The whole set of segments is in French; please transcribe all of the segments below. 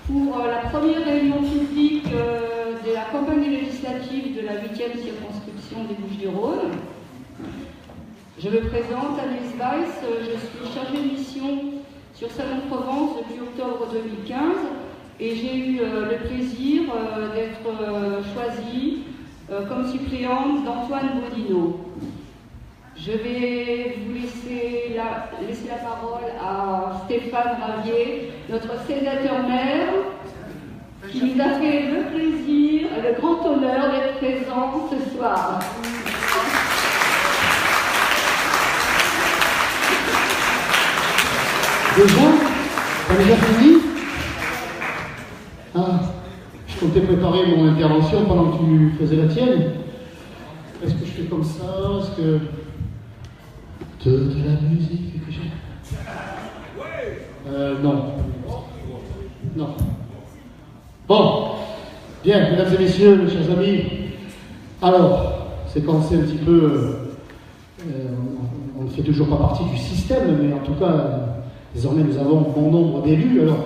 pour la première réunion publique de la campagne législative de la 8e circonscription des Bouches-du-Rhône. Je me présente, Agnès Weiss, je suis chargée de mission sur Salon-de-Provence depuis octobre 2015 et j'ai eu le plaisir d'être choisie comme suppléante d'Antoine Bodino. Je vais vous laisser la parole à Stéphane Ravier, notre sénateur-maire, qui nous a fait le plaisir et le grand honneur d'être présent ce soir. Déjà? T'as déjà fini? Ah, je comptais préparer mon intervention pendant que tu faisais la tienne. Est-ce que je fais comme ça? Est-ce que... de la musique que j'aime? Non. Non. Bon. Bien, mesdames et messieurs, mes chers amis. Alors, c'est quand c'est un petit peu... on ne fait toujours pas partie du système, mais en tout cas... désormais, nous avons bon nombre d'élus. Alors,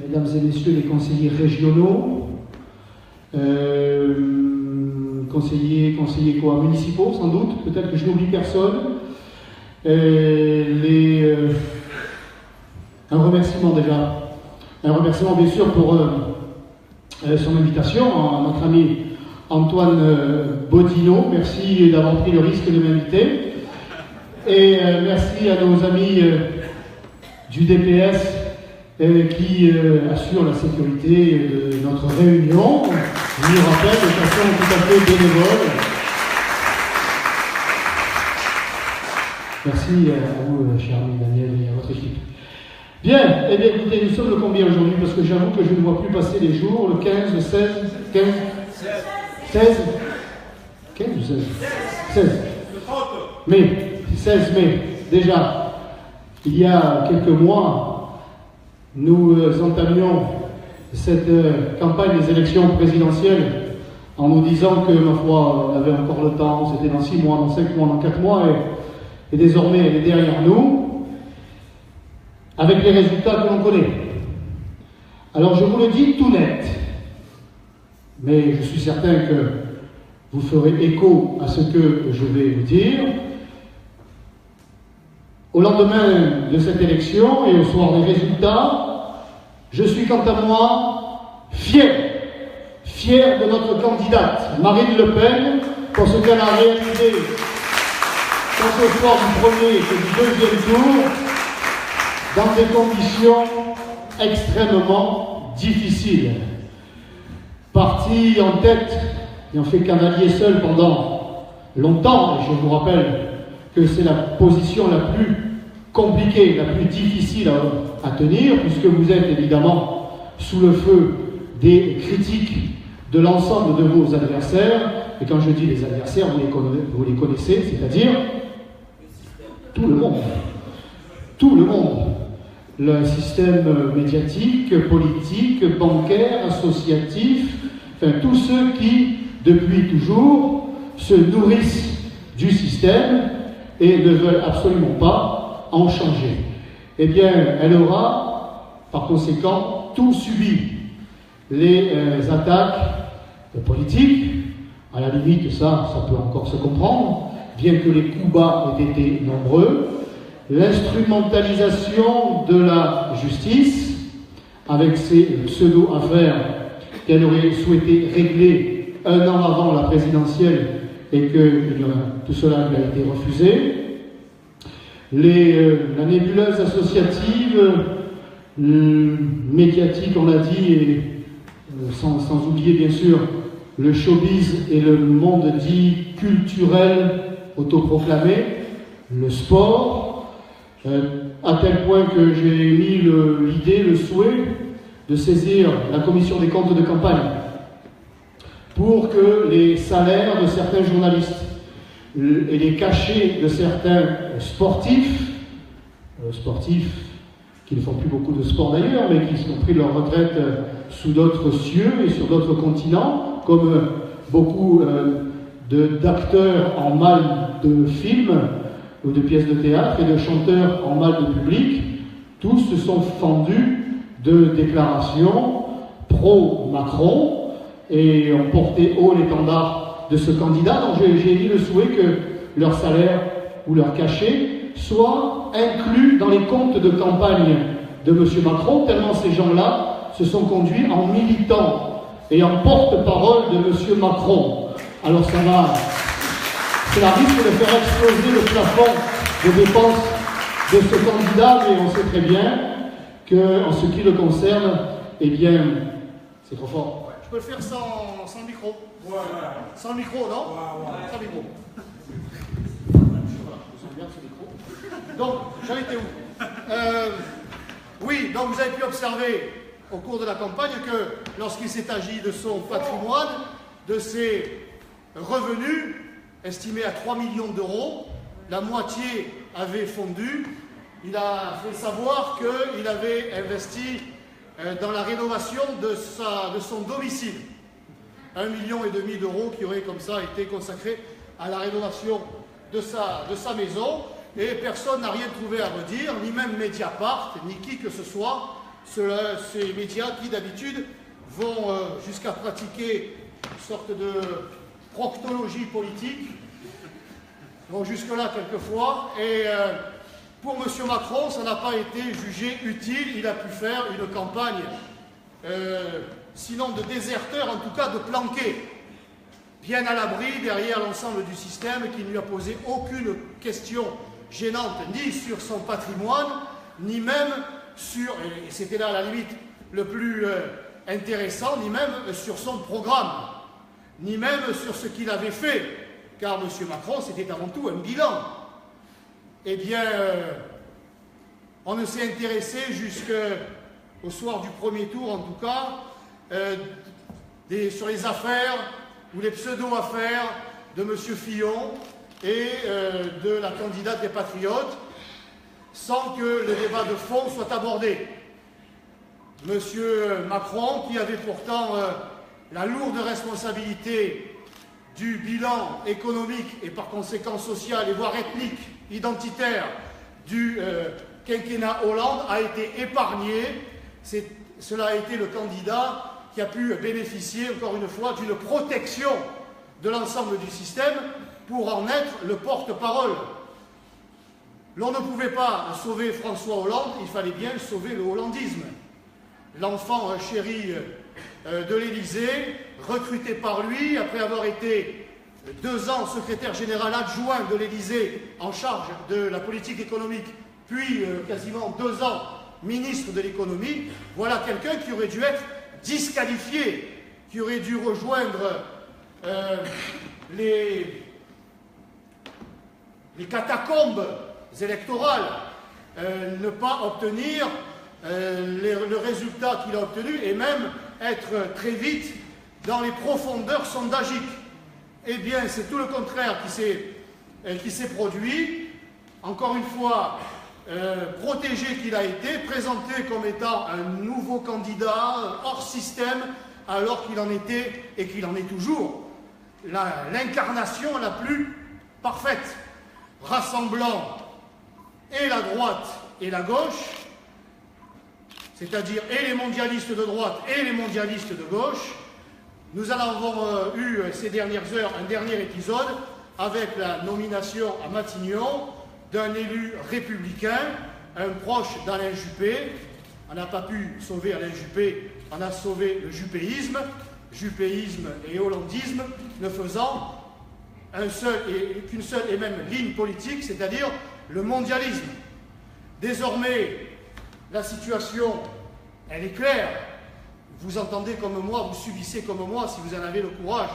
mesdames et messieurs les conseillers régionaux, conseillers municipaux, sans doute, peut-être que je n'oublie personne. Un remerciement déjà. Un remerciement, bien sûr, pour son invitation à notre ami Antoine Bodino. Merci d'avoir pris le risque de m'inviter. Et merci à nos amis... du DPS qui assure la sécurité de notre réunion. Je vous rappelle de façon tout à fait bénévole. Merci à vous, cher ami Daniel, et à votre équipe. Bien, eh bien écoutez, nous sommes le combien aujourd'hui? Parce que j'avoue que je ne vois plus passer les jours, le 15, le 16, 15, 16, 15 ou 16 16. Mai, 16 mai, déjà. Il y a quelques mois, nous entamions cette campagne des élections présidentielles en nous disant que, ma foi, on avait encore le temps, c'était dans 6 mois, dans 5 mois, dans 4 mois, et désormais elle est derrière nous, avec les résultats que l'on connaît. Alors je vous le dis tout net, mais je suis certain que vous ferez écho à ce que je vais vous dire. Au lendemain de cette élection et au soir des résultats, je suis quant à moi fier de notre candidate, Marine Le Pen, pour ce qu'elle a réalisé tant au soir du premier que du deuxième tour, dans des conditions extrêmement difficiles. Partie en tête, ayant fait cavalier seul pendant longtemps, et je vous rappelle que c'est la position la plus compliquée, la plus difficile à tenir, puisque vous êtes évidemment sous le feu des critiques de l'ensemble de vos adversaires. Et quand je dis les adversaires, vous les connaissez, c'est-à-dire tout le monde. Tout le monde. Le système médiatique, politique, bancaire, associatif, enfin tous ceux qui, depuis toujours, se nourrissent du système et ne veulent absolument pas en changer. Eh bien, elle aura, par conséquent, tout subi. Les attaques politiques, à la limite, ça peut encore se comprendre, bien que les coups bas aient été nombreux. L'instrumentalisation de la justice, avec ses pseudo-affaires qu'elle aurait souhaité régler 1 an avant la présidentielle et que tout cela lui a été refusé. La nébuleuse associative, médiatique, on l'a dit, et sans oublier bien sûr le showbiz et le monde dit culturel autoproclamé, le sport, à tel point que j'ai mis l'idée, le souhait de saisir la commission des comptes de campagne pour que les salaires de certains journalistes et les cachets de certains sportifs qui ne font plus beaucoup de sport d'ailleurs, mais qui ont pris leur retraite sous d'autres cieux et sur d'autres continents, comme beaucoup d'acteurs en mal de films ou de pièces de théâtre et de chanteurs en mal de public, tous se sont fendus de déclarations pro-Macron et ont porté haut l'étendard de ce candidat. Donc j'ai émis le souhait que leur salaire ou leur cachet soit inclus dans les comptes de campagne de M. Macron, tellement ces gens-là se sont conduits en militants et en porte-parole de M. Macron. Alors cela risque de faire exploser le plafond de dépenses de ce candidat, mais on sait très bien qu'en ce qui le concerne, eh bien, c'est trop fort. Ouais, je peux le faire sans micro. Ouais. Sans micro, non? Ouais. Sans micro. Donc, j'en étais où? Oui, donc vous avez pu observer au cours de la campagne que lorsqu'il s'est agi de son patrimoine, de ses revenus estimés à 3 millions d'euros, la moitié avait fondu. Il a fait savoir qu'il avait investi dans la rénovation de son domicile. 1,5 million d'euros qui auraient comme ça été consacrés à la rénovation de sa maison. Et personne n'a rien trouvé à redire, ni même Mediapart, ni qui que ce soit, ces médias qui d'habitude vont jusqu'à pratiquer une sorte de proctologie politique, vont jusque-là quelquefois, et pour M. Macron, ça n'a pas été jugé utile, il a pu faire une campagne, sinon de déserteur, en tout cas de planqué, bien à l'abri derrière l'ensemble du système qui ne lui a posé aucune question gênante, ni sur son patrimoine, ni même sur, et c'était là à la limite le plus intéressant, ni même sur son programme, ni même sur ce qu'il avait fait, car M. Macron, c'était avant tout un bilan. Eh bien, on ne s'est intéressé jusqu'au soir du premier tour, en tout cas, sur les affaires ou les pseudo-affaires de M. Fillon et de la candidate des Patriotes, sans que le débat de fond soit abordé. M. Macron, qui avait pourtant la lourde responsabilité du bilan économique et par conséquent social et voire ethnique, identitaire du quinquennat Hollande, a été épargné. Cela a été le candidat qui a pu bénéficier, encore une fois, d'une protection de l'ensemble du système pour en être le porte-parole. L'on ne pouvait pas sauver François Hollande, il fallait bien sauver le hollandisme. L'enfant chéri de l'Élysée, recruté par lui, après avoir été 2 ans secrétaire général adjoint de l'Élysée en charge de la politique économique, puis quasiment 2 ans ministre de l'économie, voilà quelqu'un qui aurait dû être disqualifié, qui aurait dû rejoindre les catacombes électorales, ne pas obtenir le résultat qu'il a obtenu et même être très vite dans les profondeurs sondagiques. Eh bien, c'est tout le contraire qui s'est produit. Encore une fois, protégé qu'il a été, présenté comme étant un nouveau candidat hors système, alors qu'il en était, et qu'il en est toujours, l'incarnation la plus parfaite, rassemblant et la droite et la gauche, c'est-à-dire et les mondialistes de droite et les mondialistes de gauche. Nous en avons eu ces dernières heures un dernier épisode avec la nomination à Matignon d'un élu républicain, un proche d'Alain Juppé. On n'a pas pu sauver Alain Juppé, on a sauvé le juppéisme, juppéisme et hollandisme, ne faisant qu'une seule et même ligne politique, c'est-à-dire le mondialisme. Désormais, la situation, elle est claire. Vous entendez comme moi, vous subissez comme moi, si vous en avez le courage.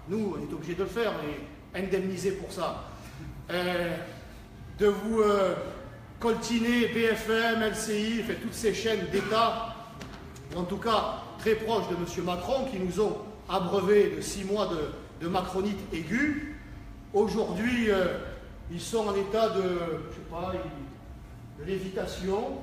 Nous, on est obligés de le faire, mais indemnisés pour ça. De vous coltiner BFM, LCI, toutes ces chaînes d'État, ou en tout cas très proches de M. Macron, qui nous ont abreuvés de 6 mois de macronite aiguë. Aujourd'hui, ils sont en état de lévitation.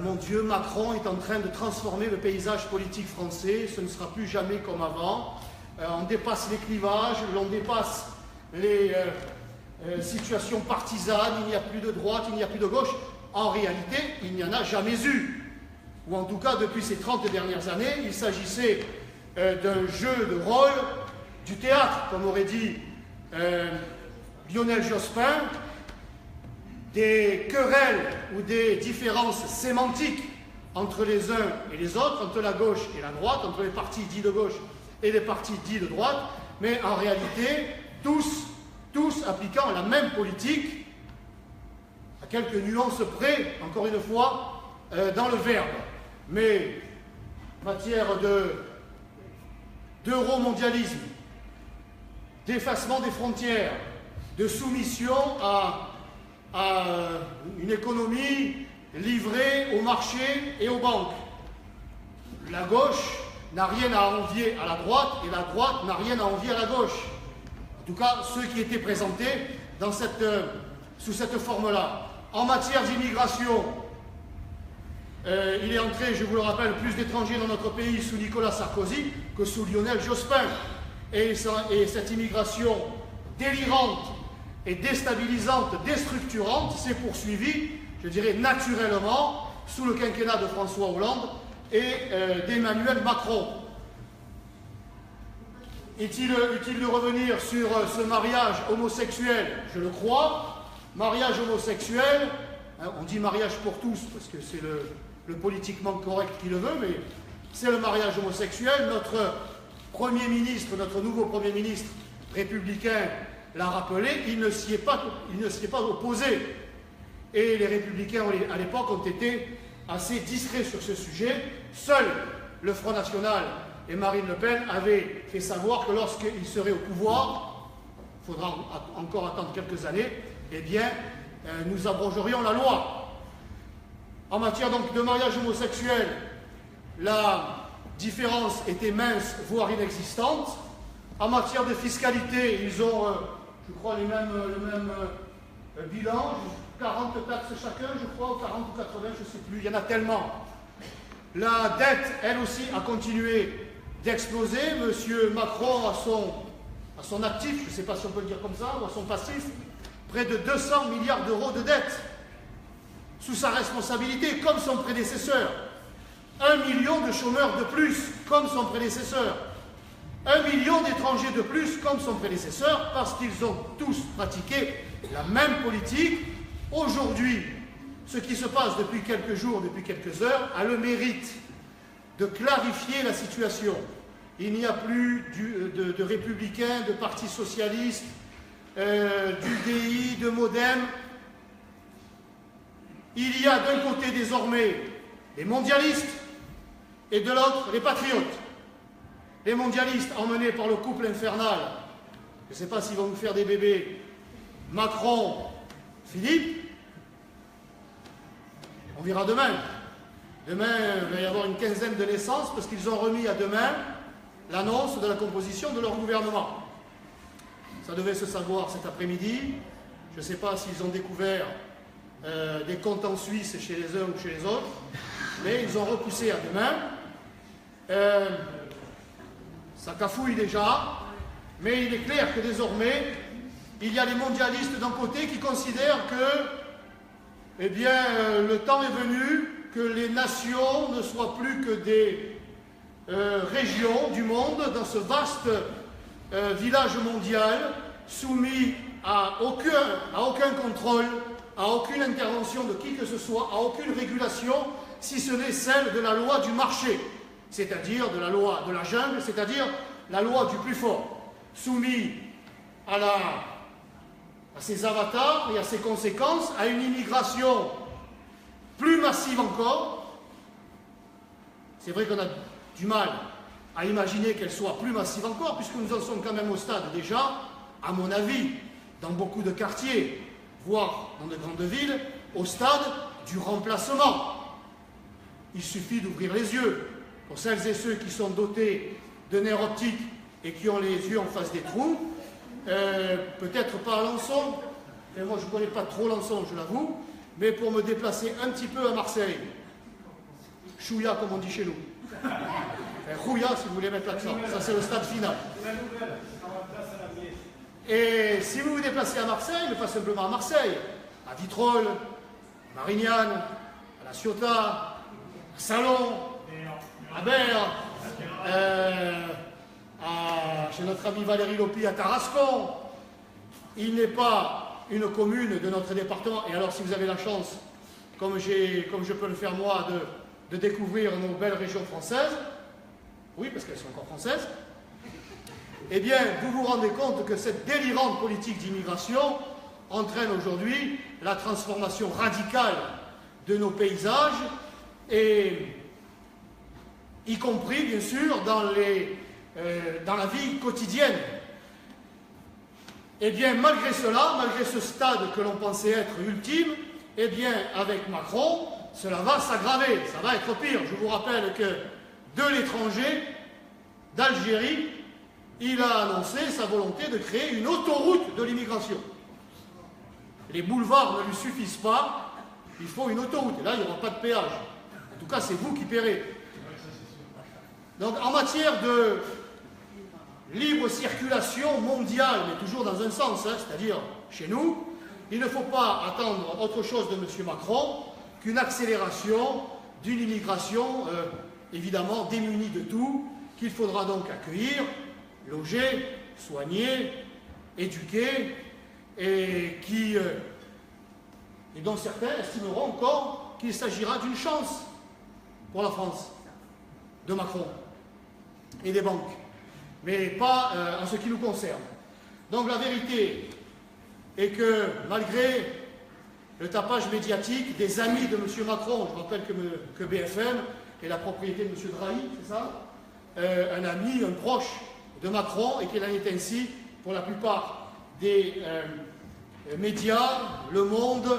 Mon Dieu, Macron est en train de transformer le paysage politique français. Ce ne sera plus jamais comme avant. On dépasse les clivages, l'on dépasse les situations partisanes. Il n'y a plus de droite, il n'y a plus de gauche. En réalité, il n'y en a jamais eu. ou en tout cas depuis ces 30 dernières années, il s'agissait d'un jeu de rôle, du théâtre, comme aurait dit Lionel Jospin, des querelles ou des différences sémantiques entre les uns et les autres, entre la gauche et la droite, entre les partis dits de gauche et les partis dits de droite, mais en réalité, tous appliquant la même politique, à quelques nuances près, encore une fois, dans le verbe. Mais matière d'euromondialisme, d'effacement des frontières, de soumission à une économie livrée au marché et aux banques. La gauche n'a rien à envier à la droite et la droite n'a rien à envier à la gauche. En tout cas, ceux qui étaient présentés sous cette forme-là. En matière d'immigration, il est entré, je vous le rappelle, plus d'étrangers dans notre pays sous Nicolas Sarkozy que sous Lionel Jospin. Et cette immigration délirante et déstabilisante, déstructurante, s'est poursuivie, je dirais naturellement, sous le quinquennat de François Hollande et d'Emmanuel Macron. Est-il utile de revenir sur ce mariage homosexuel? Je le crois. Mariage homosexuel, hein, on dit mariage pour tous, parce que c'est le politiquement correct qui le veut, mais c'est le mariage homosexuel. Notre Premier ministre, notre nouveau Premier ministre républicain l'a rappelé, il ne s'y est pas opposé. Et les Républicains, à l'époque, ont été assez discrets sur ce sujet. Seul le Front National et Marine Le Pen avaient fait savoir que lorsqu'ils seraient au pouvoir, il faudra encore attendre quelques années, eh bien, nous abrogerions la loi. En matière donc de mariage homosexuel, la différence était mince, voire inexistante. En matière de fiscalité, ils ont, je crois, le même bilan, 40 taxes chacun, je crois, ou 40 ou 80, je ne sais plus, il y en a tellement. La dette, elle aussi, a continué d'exploser. Monsieur Macron, à son actif, je ne sais pas si on peut le dire comme ça, ou à son passif, près de 200 milliards d'euros de dette, sous sa responsabilité, comme son prédécesseur. 1 million de chômeurs de plus, comme son prédécesseur. 1 million d'étrangers de plus, comme son prédécesseur, parce qu'ils ont tous pratiqué la même politique. Aujourd'hui, ce qui se passe depuis quelques jours, depuis quelques heures, a le mérite de clarifier la situation. Il n'y a plus de républicains, de partis socialistes, d'UDI, de Modem. Il y a d'un côté désormais les mondialistes et de l'autre les patriotes. Les mondialistes emmenés par le couple infernal, je ne sais pas s'ils vont nous faire des bébés, Macron, Philippe, on verra demain. Demain, il va y avoir une quinzaine de naissances parce qu'ils ont remis à demain l'annonce de la composition de leur gouvernement. Ça devait se savoir cet après-midi. Je ne sais pas s'ils ont découvert des comptes en Suisse chez les uns ou chez les autres, mais ils ont repoussé à demain. Ça cafouille déjà, mais il est clair que désormais, il y a les mondialistes d'un côté qui considèrent que, eh bien, le temps est venu que les nations ne soient plus que des régions du monde dans ce vaste village mondial soumis à aucun contrôle, à aucune intervention de qui que ce soit, à aucune régulation, si ce n'est celle de la loi du marché, c'est-à-dire de la loi de la jungle, c'est-à-dire la loi du plus fort, soumis à ses avatars et à ses conséquences, à une immigration plus massive encore. C'est vrai qu'on a du mal à imaginer qu'elle soit plus massive encore, puisque nous en sommes quand même au stade déjà, à mon avis, dans beaucoup de quartiers, voire dans de grandes villes, au stade du remplacement. Il suffit d'ouvrir les yeux. Pour celles et ceux qui sont dotés de nerfs optiques et qui ont les yeux en face des trous, peut-être pas à Lançon, et moi je ne connais pas trop Lançon, je l'avoue, mais pour me déplacer un petit peu à Marseille, chouïa comme on dit chez nous, rouilla si vous voulez mettre l'accent, ça c'est le stade final. Et si vous vous déplacez à Marseille, mais pas simplement à Marseille, à Vitrolles, à Marignane, à La Ciotat, à Salon, à Berre, chez notre ami Valérie Lopi à Tarascon. Il n'est pas une commune de notre département. Et alors, si vous avez la chance, comme je peux le faire moi, de découvrir nos belles régions françaises, oui, parce qu'elles sont encore françaises, eh bien, vous vous rendez compte que cette délirante politique d'immigration entraîne aujourd'hui la transformation radicale de nos paysages, et y compris, bien sûr, dans la vie quotidienne. Eh bien, malgré cela, malgré ce stade que l'on pensait être ultime, eh bien, avec Macron, cela va s'aggraver, ça va être pire. Je vous rappelle que de l'étranger, d'Algérie, il a annoncé sa volonté de créer une autoroute de l'immigration. Les boulevards ne lui suffisent pas, il faut une autoroute. Et là, il n'y aura pas de péage. En tout cas, c'est vous qui paierez. Donc, en matière de libre circulation mondiale, mais toujours dans un sens, hein, c'est-à-dire chez nous, il ne faut pas attendre autre chose de M. Macron qu'une accélération d'une immigration, évidemment démunie de tout, qu'il faudra donc accueillir, loger, soigner, éduquer, et dont certains estimeront encore qu'il s'agira d'une chance pour la France, de Macron et des banques, mais pas en ce qui nous concerne. Donc la vérité est que malgré le tapage médiatique des amis de M. Macron, je rappelle que BFM est la propriété de M. Drahi, c'est ça, un ami, un proche de Macron, et qu'il en est ainsi pour la plupart des médias, Le Monde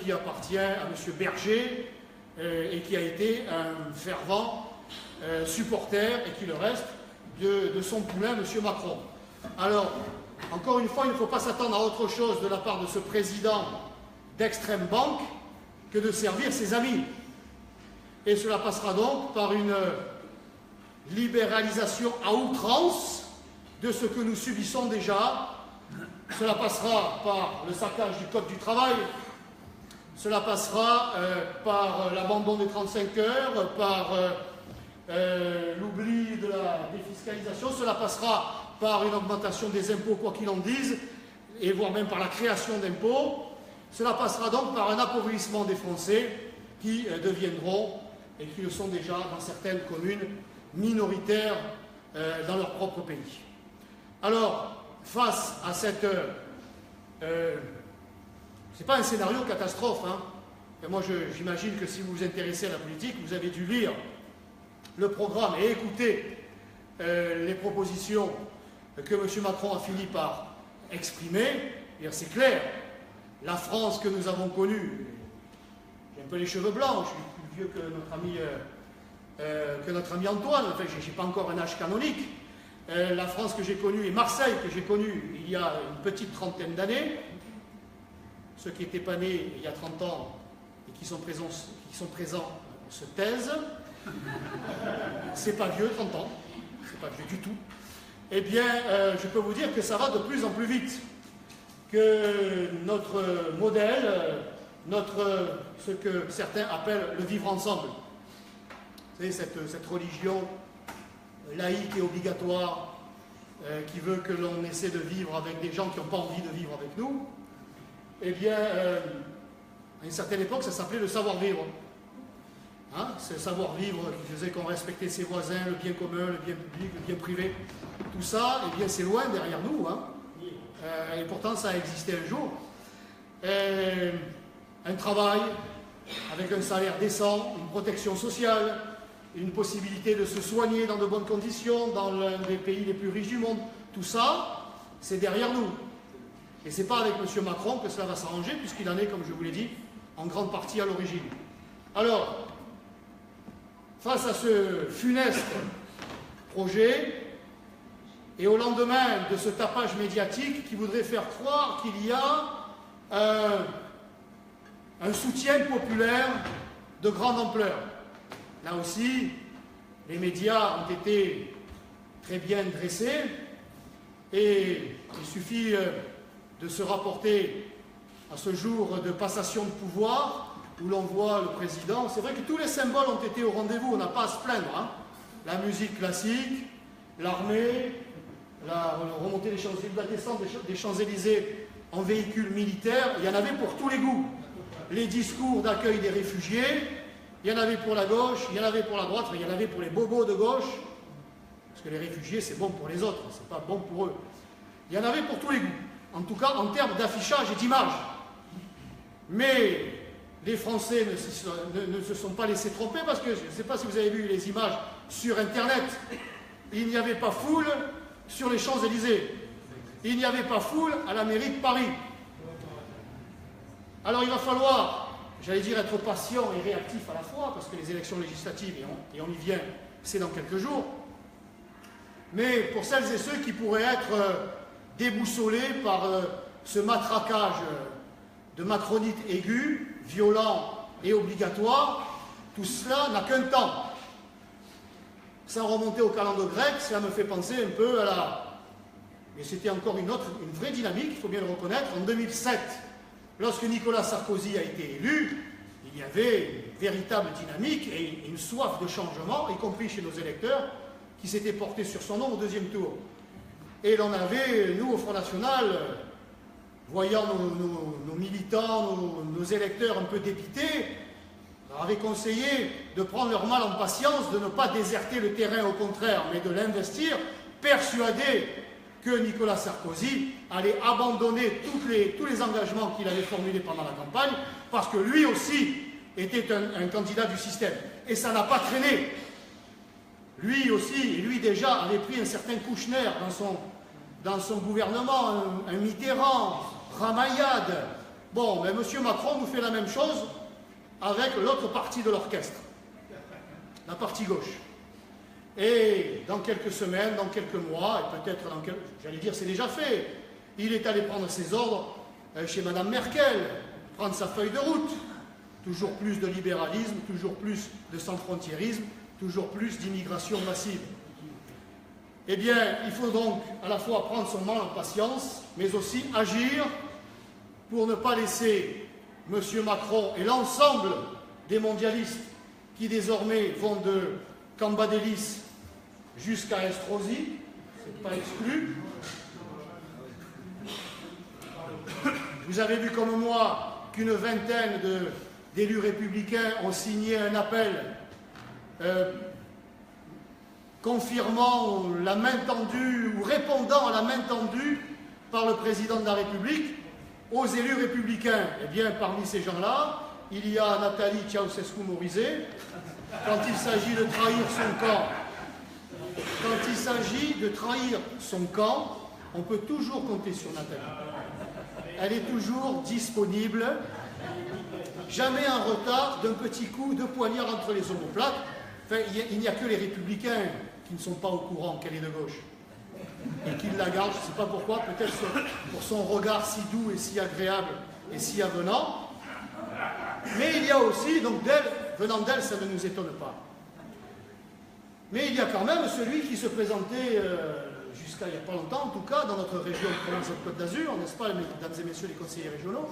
qui appartient à M. Berger et qui a été un fervent supporter, et qui le reste, de son poulain, M. Macron. Alors, encore une fois, il ne faut pas s'attendre à autre chose de la part de ce président d'extrême banque que de servir ses amis. Et cela passera donc par une libéralisation à outrance de ce que nous subissons déjà. Cela passera par le saccage du Code du travail, cela passera par l'abandon des 35 heures, par l'oubli de la défiscalisation, cela passera par une augmentation des impôts, quoi qu'il en dise, et voire même par la création d'impôts. Cela passera donc par un appauvrissement des Français qui deviendront, et qui le sont déjà dans certaines communes, minoritaires dans leur propre pays. Alors, face à cette... c'est pas un scénario catastrophe, hein. Et moi, j'imagine que si vous vous intéressez à la politique, vous avez dû lire le programme et écouter les propositions que M. Macron a fini par exprimer. C'est clair, la France que nous avons connue, j'ai un peu les cheveux blancs, je suis plus vieux que notre ami Antoine, enfin, je n'ai pas encore un âge canonique. La France que j'ai connue et Marseille que j'ai connue il y a une petite trentaine d'années, ceux qui n'étaient pas nés il y a 30 ans et qui sont présents se taisent. C'est pas vieux, 30 ans, c'est pas vieux du tout. Eh bien, je peux vous dire que ça va de plus en plus vite, que notre modèle, ce que certains appellent le vivre ensemble, vous savez, cette religion laïque et obligatoire qui veut que l'on essaie de vivre avec des gens qui n'ont pas envie de vivre avec nous, eh bien, à une certaine époque, ça s'appelait le savoir-vivre. Hein, c'est le savoir-vivre qui faisait qu'on respectait ses voisins, le bien commun, le bien public, le bien privé. Tout ça, eh bien, c'est loin derrière nous. Hein. Et pourtant, ça a existé un jour. Un travail avec un salaire décent, une protection sociale, une possibilité de se soigner dans de bonnes conditions, dans l'un des pays les plus riches du monde. Tout ça, c'est derrière nous. Et ce n'est pas avec M. Macron que cela va s'arranger, puisqu'il en est, comme je vous l'ai dit, en grande partie à l'origine. Alors, face à ce funeste projet, et au lendemain de ce tapage médiatique qui voudrait faire croire qu'il y a un soutien populaire de grande ampleur. Là aussi, les médias ont été très bien dressés, et il suffit de se rapporter à ce jour de passation de pouvoir où l'on voit le président. C'est vrai que tous les symboles ont été au rendez-vous, on n'a pas à se plaindre. Hein. La musique classique, l'armée, la remontée des Champs-Élysées, la descente des Champs-Élysées en véhicule militaire, il y en avait pour tous les goûts. Les discours d'accueil des réfugiés, il y en avait pour la gauche, il y en avait pour la droite, mais il y en avait pour les bobos de gauche, parce que les réfugiés, c'est bon pour les autres, c'est pas bon pour eux. Il y en avait pour tous les goûts, en tout cas en termes d'affichage et d'image. Mais les Français ne se sont pas laissés tromper, parce que je ne sais pas si vous avez vu les images sur Internet, il n'y avait pas foule sur les Champs-Élysées, il n'y avait pas foule à la mairie de Paris. Alors il va falloir, j'allais dire, être patient et réactif à la fois, parce que les élections législatives, et on y vient, c'est dans quelques jours. Mais pour celles et ceux qui pourraient être déboussolés par ce matraquage de macronite aigu, violent et obligatoire, tout cela n'a qu'un temps. Sans remonter au calendrier grec, cela me fait penser un peu à la... Mais c'était encore une vraie dynamique, il faut bien le reconnaître. En 2007, lorsque Nicolas Sarkozy a été élu, il y avait une véritable dynamique et une soif de changement, y compris chez nos électeurs, qui s'était portée sur son nom au deuxième tour. Et l'on avait, nous, au Front National, voyant nos militants, nos électeurs un peu dépités, leur avait conseillé de prendre leur mal en patience, de ne pas déserter le terrain, au contraire, mais de l'investir, persuadé que Nicolas Sarkozy allait abandonner tous les engagements qu'il avait formulés pendant la campagne, parce que lui aussi était un candidat du système. Et ça n'a pas traîné. Lui aussi, et lui déjà, avait pris un certain Kouchner dans son gouvernement, un Mitterrand, Ramayad. Bon, mais M. Macron nous fait la même chose avec l'autre partie de l'orchestre, la partie gauche. Et dans quelques semaines, dans quelques mois, et peut-être j'allais dire c'est déjà fait, il est allé prendre ses ordres chez Mme Merkel, prendre sa feuille de route. Toujours plus de libéralisme, toujours plus de sans-frontiérisme, toujours plus d'immigration massive. Eh bien, il faut donc à la fois prendre son mal en patience, mais aussi agir pour ne pas laisser M. Macron et l'ensemble des mondialistes qui désormais vont de Cambadélis jusqu'à Estrosi, c'est pas exclu. Vous avez vu comme moi qu'une vingtaine d'élus républicains ont signé un appel confirmant la main tendue ou répondant à la main tendue par le président de la République aux élus républicains. Eh bien, parmi ces gens-là, il y a Nathalie Ceausescu-Morizet. Quand il s'agit de trahir son camp, on peut toujours compter sur Nathalie. Elle est toujours disponible, jamais en retard d'un petit coup de poignard entre les omoplates. Enfin, il n'y a que les républicains qui ne sont pas au courant qu'elle est de gauche et qui la gardent, je ne sais pas pourquoi, peut-être pour son regard si doux et si agréable et si avenant. Mais il y a aussi, donc venant d'elle, ça ne nous étonne pas. Mais il y a quand même celui qui se présentait jusqu'à il n'y a pas longtemps, en tout cas, dans notre région Provence-Côte d'Azur, n'est-ce pas, mesdames et messieurs les conseillers régionaux,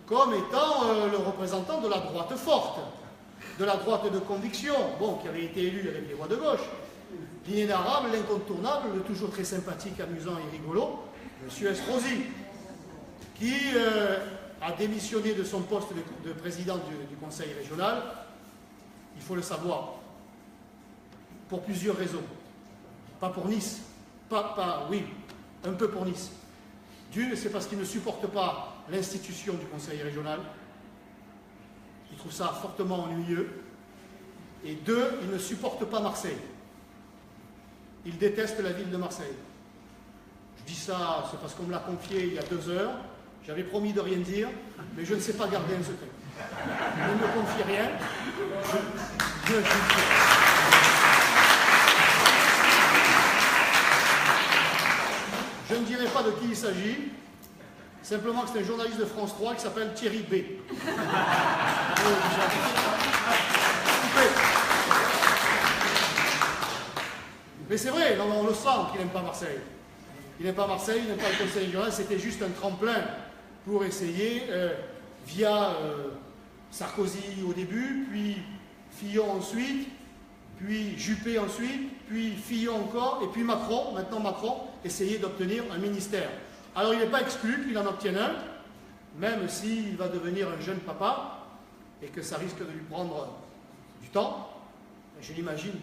comme étant le représentant de la droite forte, de la droite de conviction, bon, qui avait été élu avec les voix de gauche, l'inénarrable, l'incontournable, le toujours très sympathique, amusant et rigolo, M. Estrosi, qui a démissionné de son poste de président du Conseil régional, il faut le savoir, pour plusieurs raisons. Pas pour Nice, oui, un peu pour Nice. D'une, c'est parce qu'il ne supporte pas l'institution du Conseil régional. Il trouve ça fortement ennuyeux. Et deux, il ne supporte pas Marseille. Il déteste la ville de Marseille. Je dis ça, c'est parce qu'on me l'a confié il y a 2 heures. J'avais promis de rien dire, mais je ne sais pas garder un secret. Ne me confie rien. Je ne dirai pas de qui il s'agit, simplement que c'est un journaliste de France 3 qui s'appelle Thierry B. Mais c'est vrai, on le sent qu'il n'aime pas Marseille. Il n'aime pas Marseille, il n'aime pas le Conseil régional, c'était juste un tremplin pour essayer, via Sarkozy au début, puis Fillon ensuite, puis Juppé ensuite, puis Fillon encore, et puis Macron, maintenant Macron, essayer d'obtenir un ministère. Alors il n'est pas exclu qu'il en obtienne un, même s'il va devenir un jeune papa, et que ça risque de lui prendre du temps. Je l'imagine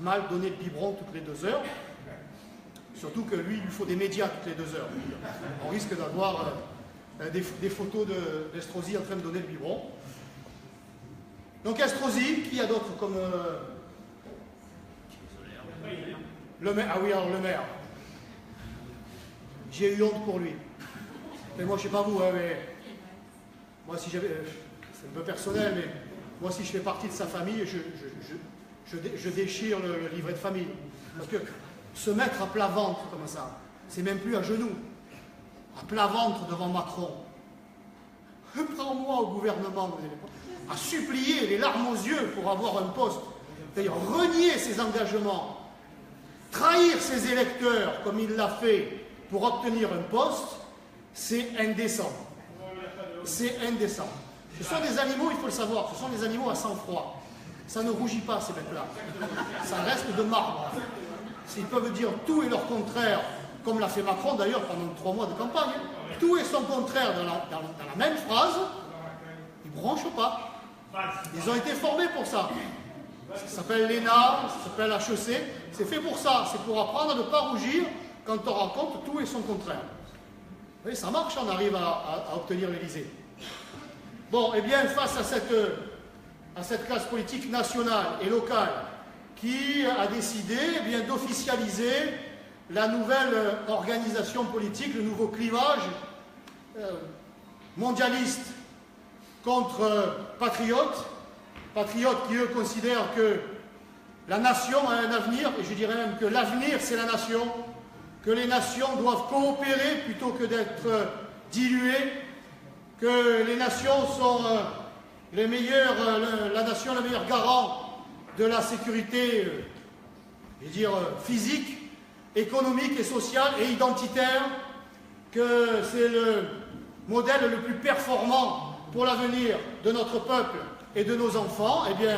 mal donner le biberon toutes les 2 heures, surtout que lui, il lui faut des médias toutes les 2 heures. On risque d'avoir des photos d'Estrosi en train de donner le biberon. Donc Estrosi, qui a d'autres comme... le maire. Ah oui, alors le maire. J'ai eu honte pour lui. Mais moi, je ne sais pas vous, hein, mais... Moi, si j'avais... c'est un peu personnel, mais moi, si je fais partie de sa famille, je déchire le livret de famille. Parce que se mettre à plat ventre comme ça, c'est même plus à genoux. À plat ventre devant Macron. Prends-moi au gouvernement, à supplier les larmes aux yeux pour avoir un poste. C'est-à-dire renier ses engagements, trahir ses électeurs comme il l'a fait pour obtenir un poste, c'est indécent. C'est indécent. Ce sont des animaux, il faut le savoir, ce sont des animaux à sang-froid. Ça ne rougit pas, ces bêtes-là. Ça reste de marbre. S'ils peuvent dire tout et leur contraire, comme l'a fait Macron d'ailleurs pendant 3 mois de campagne, tout et son contraire dans la même phrase, ils ne bronchent pas. Ils ont été formés pour ça. Ça s'appelle l'ENA, ça s'appelle HEC. C'est fait pour ça. C'est pour apprendre à ne pas rougir quand on rencontre tout et son contraire. Vous voyez, ça marche, on arrive à obtenir l'Élysée. Bon, et bien, face à cette classe politique nationale et locale qui a décidé d'officialiser la nouvelle organisation politique, le nouveau clivage mondialiste contre patriotes qui, eux, considèrent que la nation a un avenir, et je dirais même que l'avenir, c'est la nation, que les nations doivent coopérer plutôt que d'être diluées, que les nations sont la nation le meilleur garant de la sécurité, physique, économique et sociale et identitaire, que c'est le modèle le plus performant pour l'avenir de notre peuple et de nos enfants. Eh bien,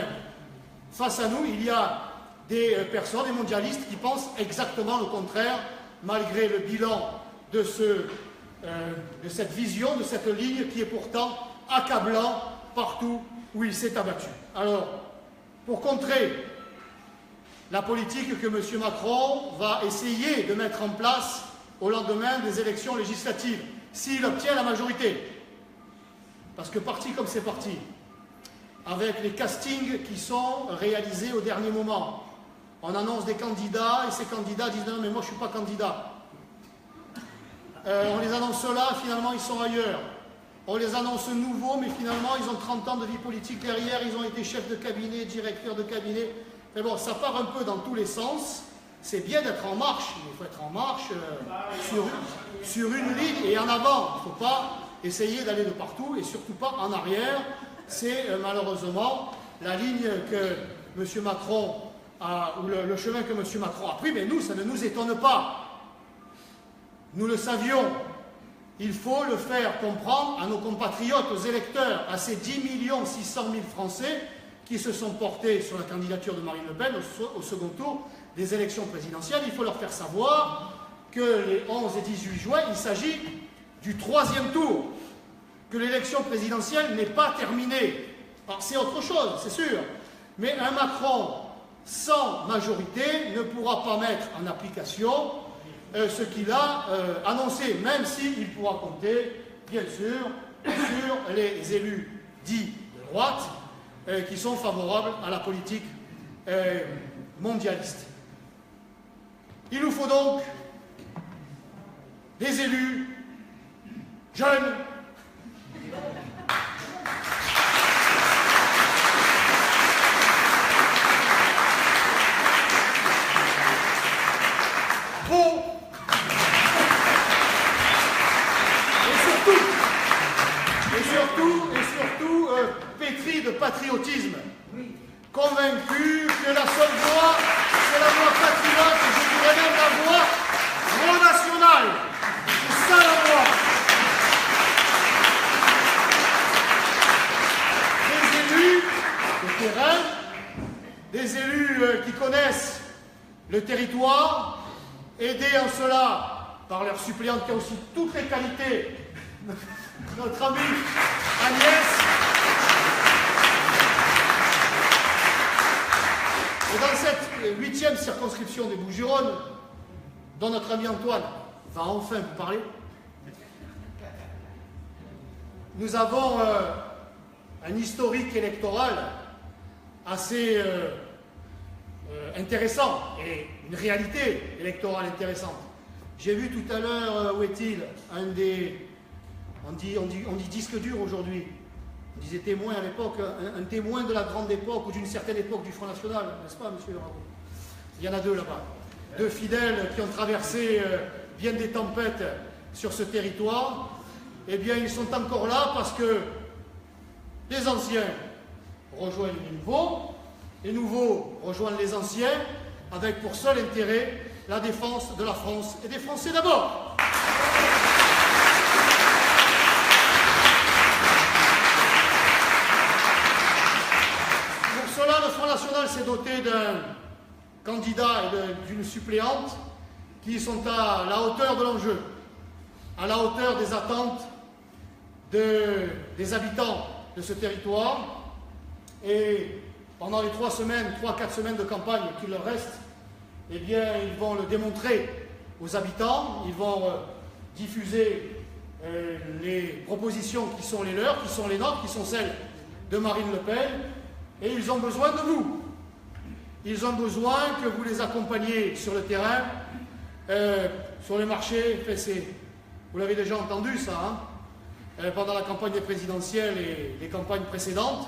face à nous, il y a des personnes, des mondialistes, qui pensent exactement le contraire, malgré le bilan de cette vision, de cette ligne qui est pourtant accablant partout où il s'est abattu. Alors, pour contrer la politique que M. Macron va essayer de mettre en place au lendemain des élections législatives, s'il obtient la majorité, parce que parti comme c'est parti, avec les castings qui sont réalisés au dernier moment, on annonce des candidats et ces candidats disent « Non, mais moi je ne suis pas candidat ». On les annonce là, finalement ils sont ailleurs. On les annonce nouveaux, mais finalement ils ont 30 ans de vie politique derrière, ils ont été chefs de cabinet, directeurs de cabinet. Mais bon, ça part un peu dans tous les sens. C'est bien d'être en marche, mais il faut être en marche sur une ligne et en avant. Il ne faut pas essayer d'aller de partout et surtout pas en arrière. C'est malheureusement la ligne que M. Macron a, ou le chemin que M. Macron a pris, mais nous, ça ne nous étonne pas. Nous le savions. Il faut le faire comprendre à nos compatriotes, aux électeurs, à ces 10 600 000 Français qui se sont portés sur la candidature de Marine Le Pen au second tour des élections présidentielles. Il faut leur faire savoir que les 11 et 18 juin, il s'agit du 3e tour, que l'élection présidentielle n'est pas terminée. Alors c'est autre chose, c'est sûr, mais un Macron sans majorité ne pourra pas mettre en application ce qu'il a annoncé, même s'il pourra compter, bien sûr, sur les élus dits de droite qui sont favorables à la politique mondialiste. Il nous faut donc des élus jeunes, beaux, et surtout pétris de patriotisme, convaincus que la seule voie, c'est la voie patriote, et je dirais même la voie renationale. C'est ça la voie. qui connaissent le territoire, aidés en cela par leur suppléante qui a aussi toutes les qualités, notre amie Agnès. Et dans cette 8e circonscription des Bouches-du-Rhône, dont notre ami Antoine va enfin vous parler, nous avons un historique électoral assez intéressant et une réalité électorale intéressante. J'ai vu tout à l'heure, où est-il, on dit disque dur aujourd'hui, on disait témoin à l'époque, un témoin de la grande époque ou d'une certaine époque du Front National, n'est-ce pas, monsieur Rabault? Il y en a deux là-bas, deux fidèles qui ont traversé bien des tempêtes sur ce territoire. Eh bien, ils sont encore là parce que les anciens rejoignent les nouveaux rejoignent les anciens, avec pour seul intérêt la défense de la France et des Français d'abord. Pour cela, le Front National s'est doté d'un candidat et d'une suppléante qui sont à la hauteur de l'enjeu, à la hauteur des attentes des habitants de ce territoire. Et pendant les 3-4 semaines de campagne qu'il leur reste, eh bien, ils vont le démontrer aux habitants, ils vont diffuser les propositions qui sont les leurs, qui sont les nôtres, qui sont celles de Marine Le Pen, et ils ont besoin de vous. Ils ont besoin que vous les accompagniez sur le terrain, sur les marchés. Vous l'avez déjà entendu ça, hein, pendant la campagne présidentielle et les campagnes précédentes.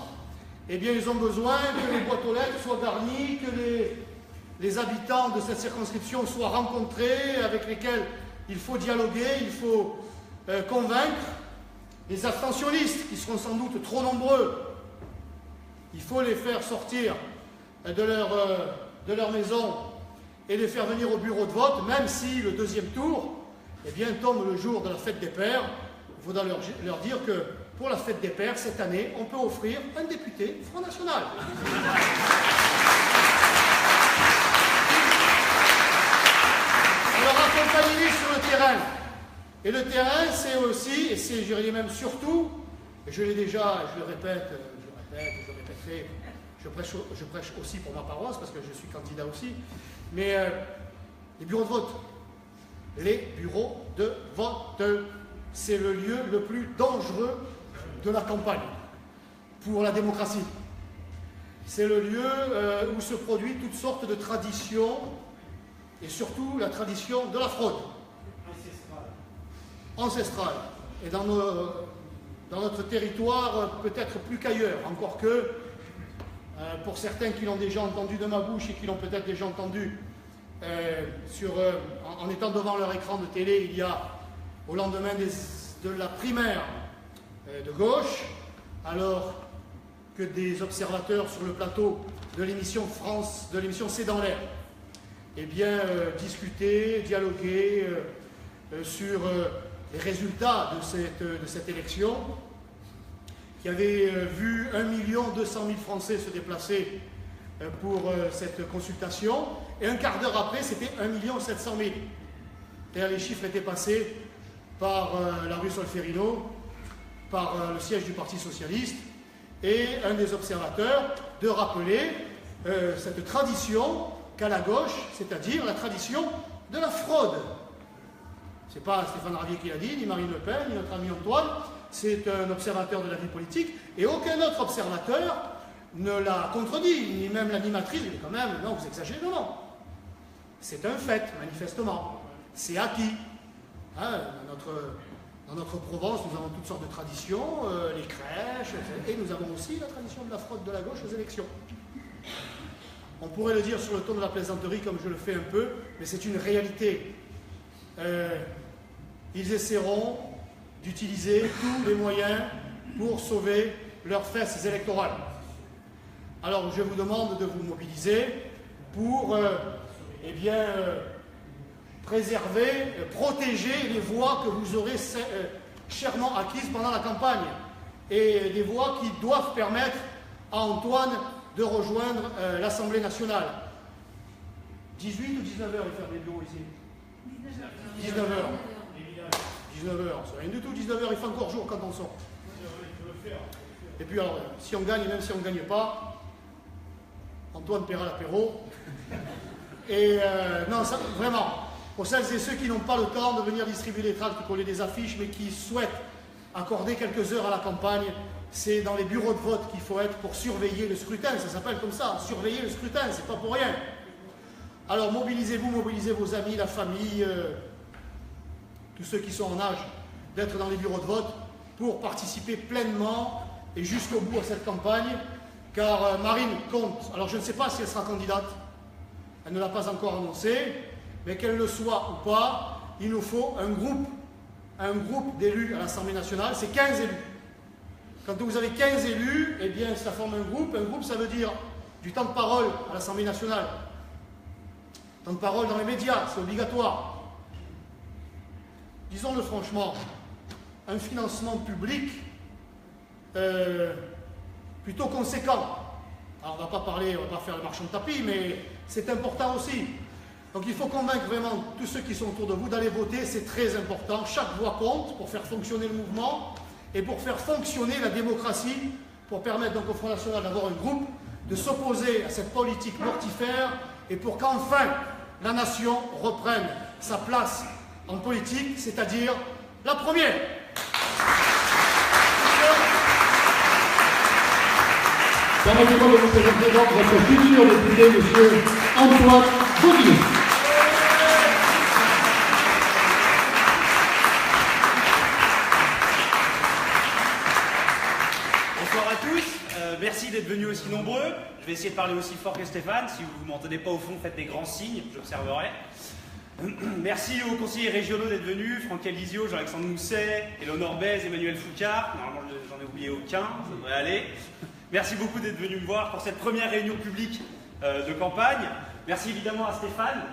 Eh bien, ils ont besoin que les boîtes aux lettres soient garnies, que les habitants de cette circonscription soient rencontrés, avec lesquels il faut dialoguer, il faut convaincre les abstentionnistes, qui seront sans doute trop nombreux. Il faut les faire sortir de leur maison et les faire venir au bureau de vote, même si le deuxième tour, eh bien, tombe le jour de la fête des pères. Il faudra leur dire que pour la fête des pères, cette année, on peut offrir un député Front National. Alors accompagnez-les sur le terrain. Et le terrain, c'est aussi, et c'est, je dirais même surtout, et je l'ai déjà, je le répète, je prêche aussi pour ma paroisse, parce que je suis candidat aussi, mais les bureaux de vote. Les bureaux de vote, c'est le lieu le plus dangereux de la campagne pour la démocratie. C'est le lieu où se produit toutes sortes de traditions, et surtout la tradition de la fraude. Ancestrale. Et dans notre territoire, peut-être plus qu'ailleurs, encore que, pour certains qui l'ont déjà entendu de ma bouche et qui l'ont peut-être déjà entendu en étant devant leur écran de télé, il y a, au lendemain de la primaire de gauche, alors que des observateurs sur le plateau de l'émission C'est dans l'air, eh bien, discuter, dialoguer sur les résultats de cette élection, qui avait vu 1 200 000 Français se déplacer pour cette consultation, et un quart d'heure après, c'était 1 700 000. C'est-à-dire, les chiffres étaient passés par la rue Solferino, par le siège du Parti Socialiste, et un des observateurs de rappeler cette tradition qu'a la gauche, c'est-à-dire la tradition de la fraude. Ce n'est pas Stéphane Ravier qui l'a dit, ni Marine Le Pen, ni notre ami Antoine, c'est un observateur de la vie politique, et aucun autre observateur ne l'a contredit, ni même l'animatrice, mais quand même, non, vous exagérez, non. C'est un fait, manifestement. C'est acquis. Hein, dans notre Provence, nous avons toutes sortes de traditions, les crèches, et nous avons aussi la tradition de la fraude de la gauche aux élections. On pourrait le dire sur le ton de la plaisanterie, comme je le fais un peu, mais c'est une réalité. Ils essaieront d'utiliser tous les moyens pour sauver leurs fesses électorales. Alors je vous demande de vous mobiliser pour préserver, protéger les voix que vous aurez chèrement acquises pendant la campagne, et des voix qui doivent permettre à Antoine de rejoindre l'Assemblée nationale. 18 ou 19h ils ferment les bureaux ici? 19h. 19h, c'est rien du tout, 19h il fait encore jour quand on sort. Et puis alors, si on gagne, même si on ne gagne pas, Antoine paiera l'apéro. Et non, ça, vraiment, pour celles et ceux qui n'ont pas le temps de venir distribuer des tracts, coller des affiches, mais qui souhaitent accorder quelques heures à la campagne, c'est dans les bureaux de vote qu'il faut être pour surveiller le scrutin. Ça s'appelle comme ça, surveiller le scrutin, c'est pas pour rien. Alors mobilisez-vous, mobilisez vos amis, la famille, tous ceux qui sont en âge d'être dans les bureaux de vote pour participer pleinement et jusqu'au bout à cette campagne, car Marine compte, alors je ne sais pas si elle sera candidate, elle ne l'a pas encore annoncé, mais qu'elle le soit ou pas, il nous faut un groupe d'élus à l'Assemblée nationale, c'est 15 élus. Quand vous avez 15 élus, eh bien ça forme un groupe ça veut dire du temps de parole à l'Assemblée nationale, temps de parole dans les médias, c'est obligatoire. Disons-le franchement, un financement public plutôt conséquent. Alors on ne va pas faire le marchand de tapis, mais c'est important aussi. Donc il faut convaincre vraiment tous ceux qui sont autour de vous d'aller voter, c'est très important. Chaque voix compte pour faire fonctionner le mouvement et pour faire fonctionner la démocratie, pour permettre donc au Front National d'avoir un groupe, de s'opposer à cette politique mortifère et pour qu'enfin la nation reprenne sa place en politique, c'est-à-dire la première. Permettez-moi de vous présenter donc votre futur député, M. Antoine Beaulieu. Bonsoir à tous, merci d'être venus aussi nombreux. Je vais essayer de parler aussi fort que Stéphane. Si vous ne m'entendez pas au fond, faites des grands signes, j'observerai. Merci aux conseillers régionaux d'être venus, Franck Alizio, Jean-Alexandre Mousset, Éléonore Bèze, Emmanuel Foucard. Normalement, j'en ai oublié aucun, ça devrait aller. Merci beaucoup d'être venus me voir pour cette première réunion publique de campagne. Merci évidemment à Stéphane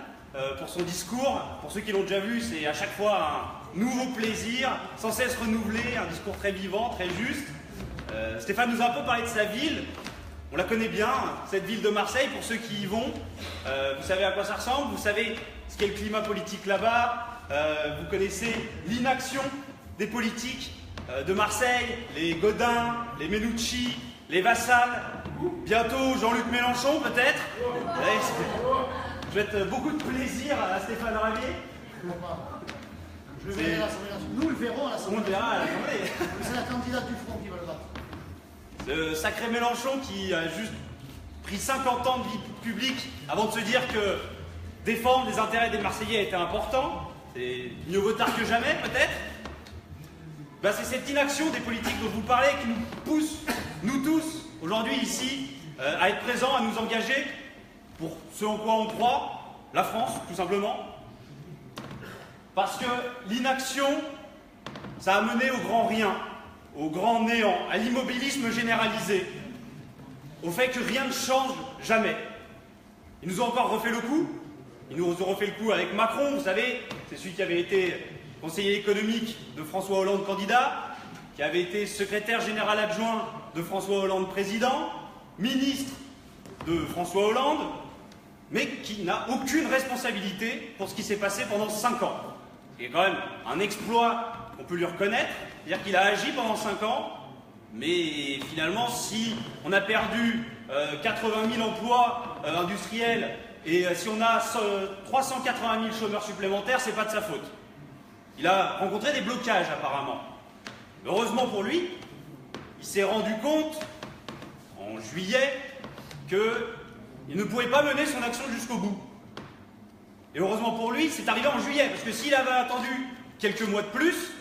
pour son discours. Pour ceux qui l'ont déjà vu, c'est à chaque fois un nouveau plaisir, sans cesse renouvelé, un discours très vivant, très juste. Stéphane nous a un peu parlé de sa ville. On la connaît bien, cette ville de Marseille, pour ceux qui y vont. Vous savez à quoi ça ressemble, vous savez ce qu'est le climat politique là-bas. Vous connaissez l'inaction des politiques de Marseille, les Gaudin, les Menucci, les Vassal, bientôt Jean-Luc Mélenchon peut-être. Je souhaite beaucoup de plaisir à Stéphane Ravier. Je le verrai à l'Assemblée nationale. Nous le verrons à l'Assemblée nationale. On le verra à l'Assemblée. C'est la candidate du Front qui va le battre. Ce sacré Mélenchon qui a juste pris 50 ans de vie publique avant de se dire que défendre les intérêts des Marseillais était important. C'est mieux vaut tard que jamais peut-être. Ben, c'est cette inaction des politiques dont vous parlez qui nous pousse, nous tous, aujourd'hui ici, à être présents, à nous engager pour ce en quoi on croit, la France, tout simplement. Parce que l'inaction, ça a mené au grand rien, au grand néant, à l'immobilisme généralisé, au fait que rien ne change jamais. Ils nous ont encore refait le coup. Ils nous ont refait le coup avec Macron, vous savez, c'est celui qui avait été conseiller économique de François Hollande candidat, qui avait été secrétaire général adjoint de François Hollande président, ministre de François Hollande, mais qui n'a aucune responsabilité pour ce qui s'est passé pendant 5 ans. C'est quand même un exploit qu'on peut lui reconnaître, c'est-à-dire qu'il a agi pendant 5 ans, mais finalement, si on a perdu 80 000 emplois industriels et si on a 380 000 chômeurs supplémentaires, c'est pas de sa faute. Il a rencontré des blocages apparemment. Heureusement pour lui, il s'est rendu compte en juillet qu'il ne pouvait pas mener son action jusqu'au bout. Et heureusement pour lui, c'est arrivé en juillet, parce que s'il avait attendu quelques mois de plus,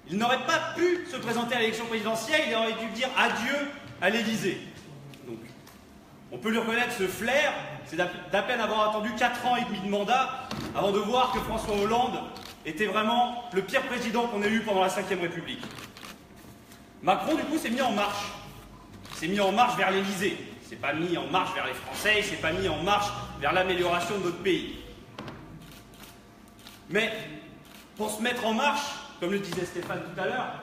il n'aurait pas pu se présenter à l'élection présidentielle, il aurait dû dire adieu à l'Élysée. Donc, on peut lui reconnaître ce flair, c'est d'à peine avoir attendu 4 ans et demi de mandat avant de voir que François Hollande était vraiment le pire président qu'on ait eu pendant la Ve République. Macron, du coup, s'est mis en marche. Il s'est mis en marche vers l'Élysée. Il ne s'est pas mis en marche vers les Français, il ne s'est pas mis en marche vers l'amélioration de notre pays. Mais, pour se mettre en marche, comme le disait Stéphane tout à l'heure,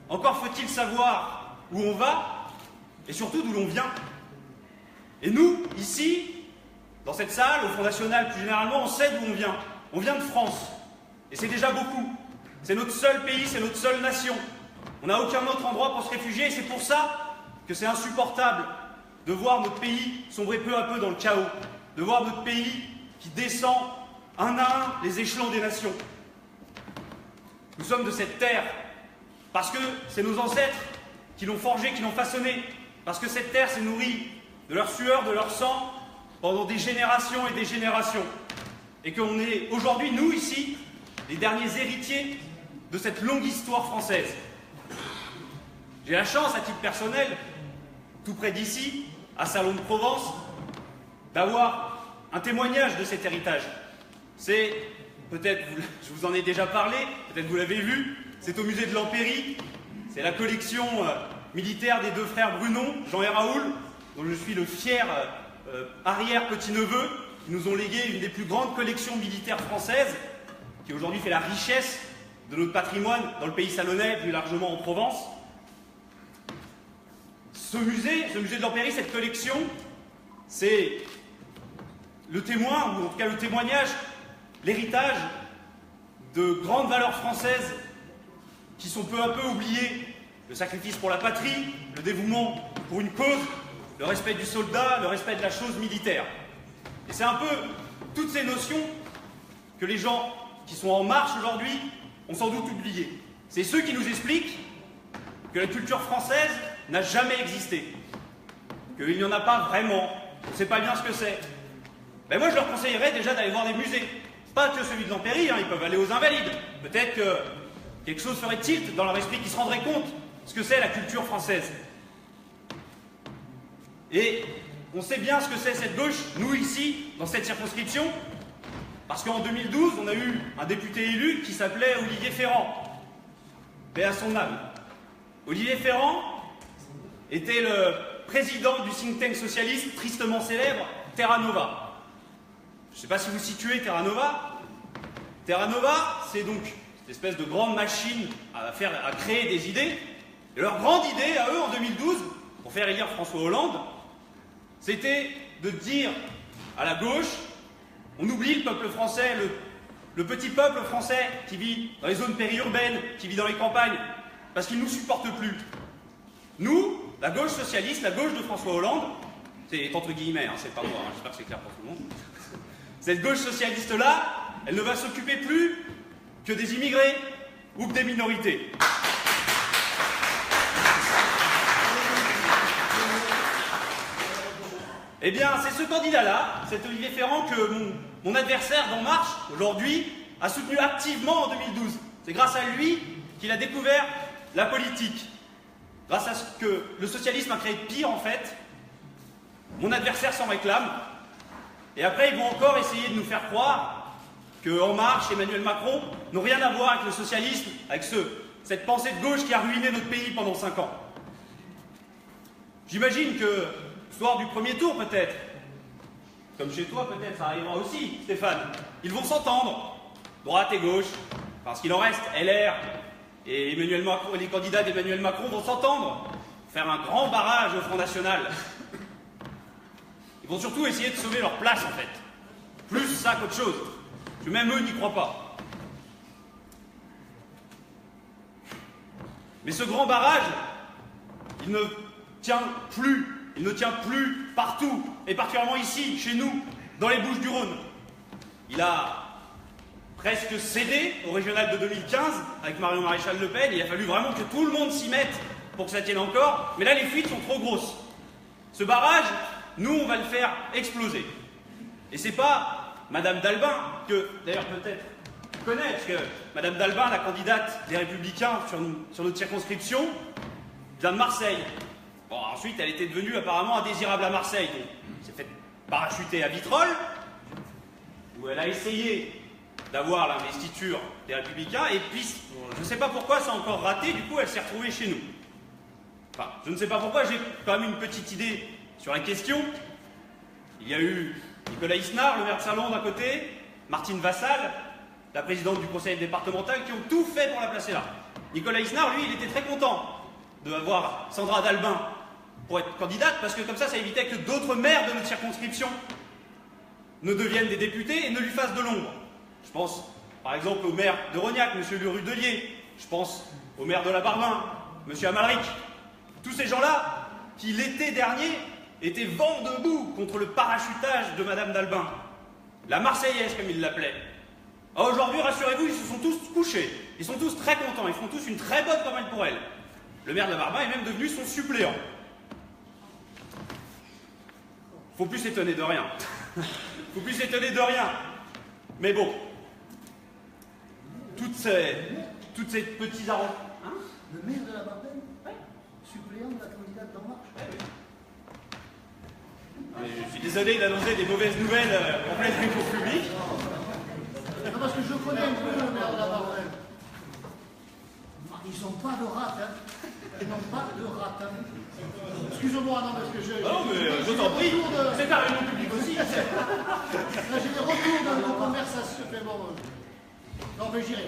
encore faut-il savoir où on va et surtout d'où l'on vient. Et nous, ici, dans cette salle, au Front National plus généralement, on sait d'où on vient. On vient de France. Et c'est déjà beaucoup. C'est notre seul pays, c'est notre seule nation. On n'a aucun autre endroit pour se réfugier et c'est pour ça que c'est insupportable de voir notre pays sombrer peu à peu dans le chaos, de voir notre pays qui descend un à un les échelons des nations. Nous sommes de cette terre parce que c'est nos ancêtres qui l'ont forgée, qui l'ont façonnée, parce que cette terre s'est nourrie de leur sueur, de leur sang, pendant des générations et des générations. Et qu'on est aujourd'hui, nous ici, les derniers héritiers de cette longue histoire française. J'ai la chance, à titre personnel, tout près d'ici, à Salon de Provence, d'avoir un témoignage de cet héritage. C'est, peut-être, je vous en ai déjà parlé, peut-être vous l'avez vu, c'est au musée de l'Empéry, c'est la collection militaire des deux frères Brunon, Jean et Raoul, dont je suis le fier arrière-petit-neveu, qui nous ont légué une des plus grandes collections militaires françaises, qui aujourd'hui fait la richesse de notre patrimoine dans le pays salonnais, plus largement en Provence. Ce musée de l'Empéry, cette collection, c'est le témoin, ou en tout cas le témoignage, l'héritage de grandes valeurs françaises qui sont peu à peu oubliées. Le sacrifice pour la patrie, le dévouement pour une cause, le respect du soldat, le respect de la chose militaire. Et c'est un peu toutes ces notions que les gens qui sont en marche aujourd'hui ont sans doute oubliées. C'est ceux qui nous expliquent que la culture française n'a jamais existé, qu'il n'y en a pas vraiment, on ne sait pas bien ce que c'est. Ben moi je leur conseillerais déjà d'aller voir des musées, pas que celui de l'Empéry, hein, ils peuvent aller aux Invalides. Peut-être que quelque chose ferait tilt dans leur esprit qui se rendrait compte de ce que c'est la culture française. Et on sait bien ce que c'est cette gauche, nous ici, dans cette circonscription, parce qu'en 2012, on a eu un député élu qui s'appelait Olivier Ferrand, paix à son âme. Olivier Ferrand était le président du think tank socialiste tristement célèbre Terra Nova. Je ne sais pas si vous situez Terra Nova. Terra Nova, c'est donc cette espèce de grande machine à créer des idées. Et leur grande idée à eux en 2012, pour faire élire François Hollande, c'était de dire à la gauche, on oublie le peuple français, le petit peuple français qui vit dans les zones périurbaines, qui vit dans les campagnes, parce qu'il ne nous supporte plus. Nous, la gauche socialiste, la gauche de François Hollande, c'est entre guillemets, hein, c'est pas moi, hein, j'espère que c'est clair pour tout le monde. Cette gauche socialiste-là, elle ne va s'occuper plus que des immigrés ou que des minorités. Eh bien, c'est ce candidat-là, cet Olivier Ferrand, que mon adversaire d'En Marche, aujourd'hui, a soutenu activement en 2012. C'est grâce à lui qu'il a découvert la politique. Grâce à ce que le socialisme a créé de pire, en fait, mon adversaire s'en réclame. Et après, ils vont encore essayer de nous faire croire que En Marche, Emmanuel Macron, n'ont rien à voir avec le socialisme, avec cette pensée de gauche qui a ruiné notre pays pendant 5 ans. J'imagine que, soir du premier tour peut-être, comme chez toi peut-être, ça arrivera aussi, Stéphane, ils vont s'entendre, droite et gauche, parce qu'il en reste LR et Emmanuel Macron, les candidats d'Emmanuel Macron vont s'entendre, faire un grand barrage au Front National. Ils vont surtout essayer de sauver leur place en fait, plus ça qu'autre chose, que même eux n'y croient pas. Mais ce grand barrage, il ne tient plus partout, et particulièrement ici, chez nous, dans les Bouches-du-Rhône. Il a presque cédé au régional de 2015 avec Marion Maréchal Le Pen. Il a fallu vraiment que tout le monde s'y mette pour que ça tienne encore. Mais là, les fuites sont trop grosses. Ce barrage, nous, on va le faire exploser. Et c'est pas Madame Dalbin, que d'ailleurs peut-être tu connais, parce que Madame Dalbin, la candidate des Républicains sur notre circonscription, vient de Marseille. Bon, ensuite, elle était devenue apparemment indésirable à Marseille. Donc, elle s'est fait parachuter à Vitrolles, où elle a essayé d'avoir l'investiture des Républicains, et puis, je ne sais pas pourquoi ça a encore raté, du coup, elle s'est retrouvée chez nous. Enfin, je ne sais pas pourquoi, j'ai quand même une petite idée sur la question. Il y a eu Nicolas Isnard, le maire de Salon d'un côté, Martine Vassal, la présidente du conseil départemental, qui ont tout fait pour la placer là. Nicolas Isnard, lui, il était très content d'avoir Sandra Dalbin pour être candidate, parce que comme ça évitait que d'autres maires de notre circonscription ne deviennent des députés et ne lui fassent de l'ombre. Je pense par exemple au maire de Rognac, M. Lerudelier. Je pense au maire de la Barbin, M. Amalric. Tous ces gens-là qui, l'été dernier, étaient vent debout contre le parachutage de Madame d'Albin. La Marseillaise, comme ils l'appelaient. Aujourd'hui, rassurez-vous, ils se sont tous couchés. Ils sont tous très contents. Ils font tous une très bonne campagne pour elle. Le maire de la Barbin est même devenu son suppléant. Faut plus s'étonner de rien. Faut plus s'étonner de rien. Mais bon, toutes ces petits arrangements. Hein? Le maire de la Barbin, suppléant de la candidate d'En Marche. Je suis désolé d'annoncer des mauvaises nouvelles en pleine réunion publique. Non, parce que je connais un peu le maire de la Barbin. Ils n'ont pas de rate, hein. Ils n'ont pas de rate, hein. Excuse-moi, non, parce que je... Non, mais je t'en prie, c'est ta réunion publique aussi. Là, j'ai des retours de nos conversations. Mais bon, non, mais j'irai.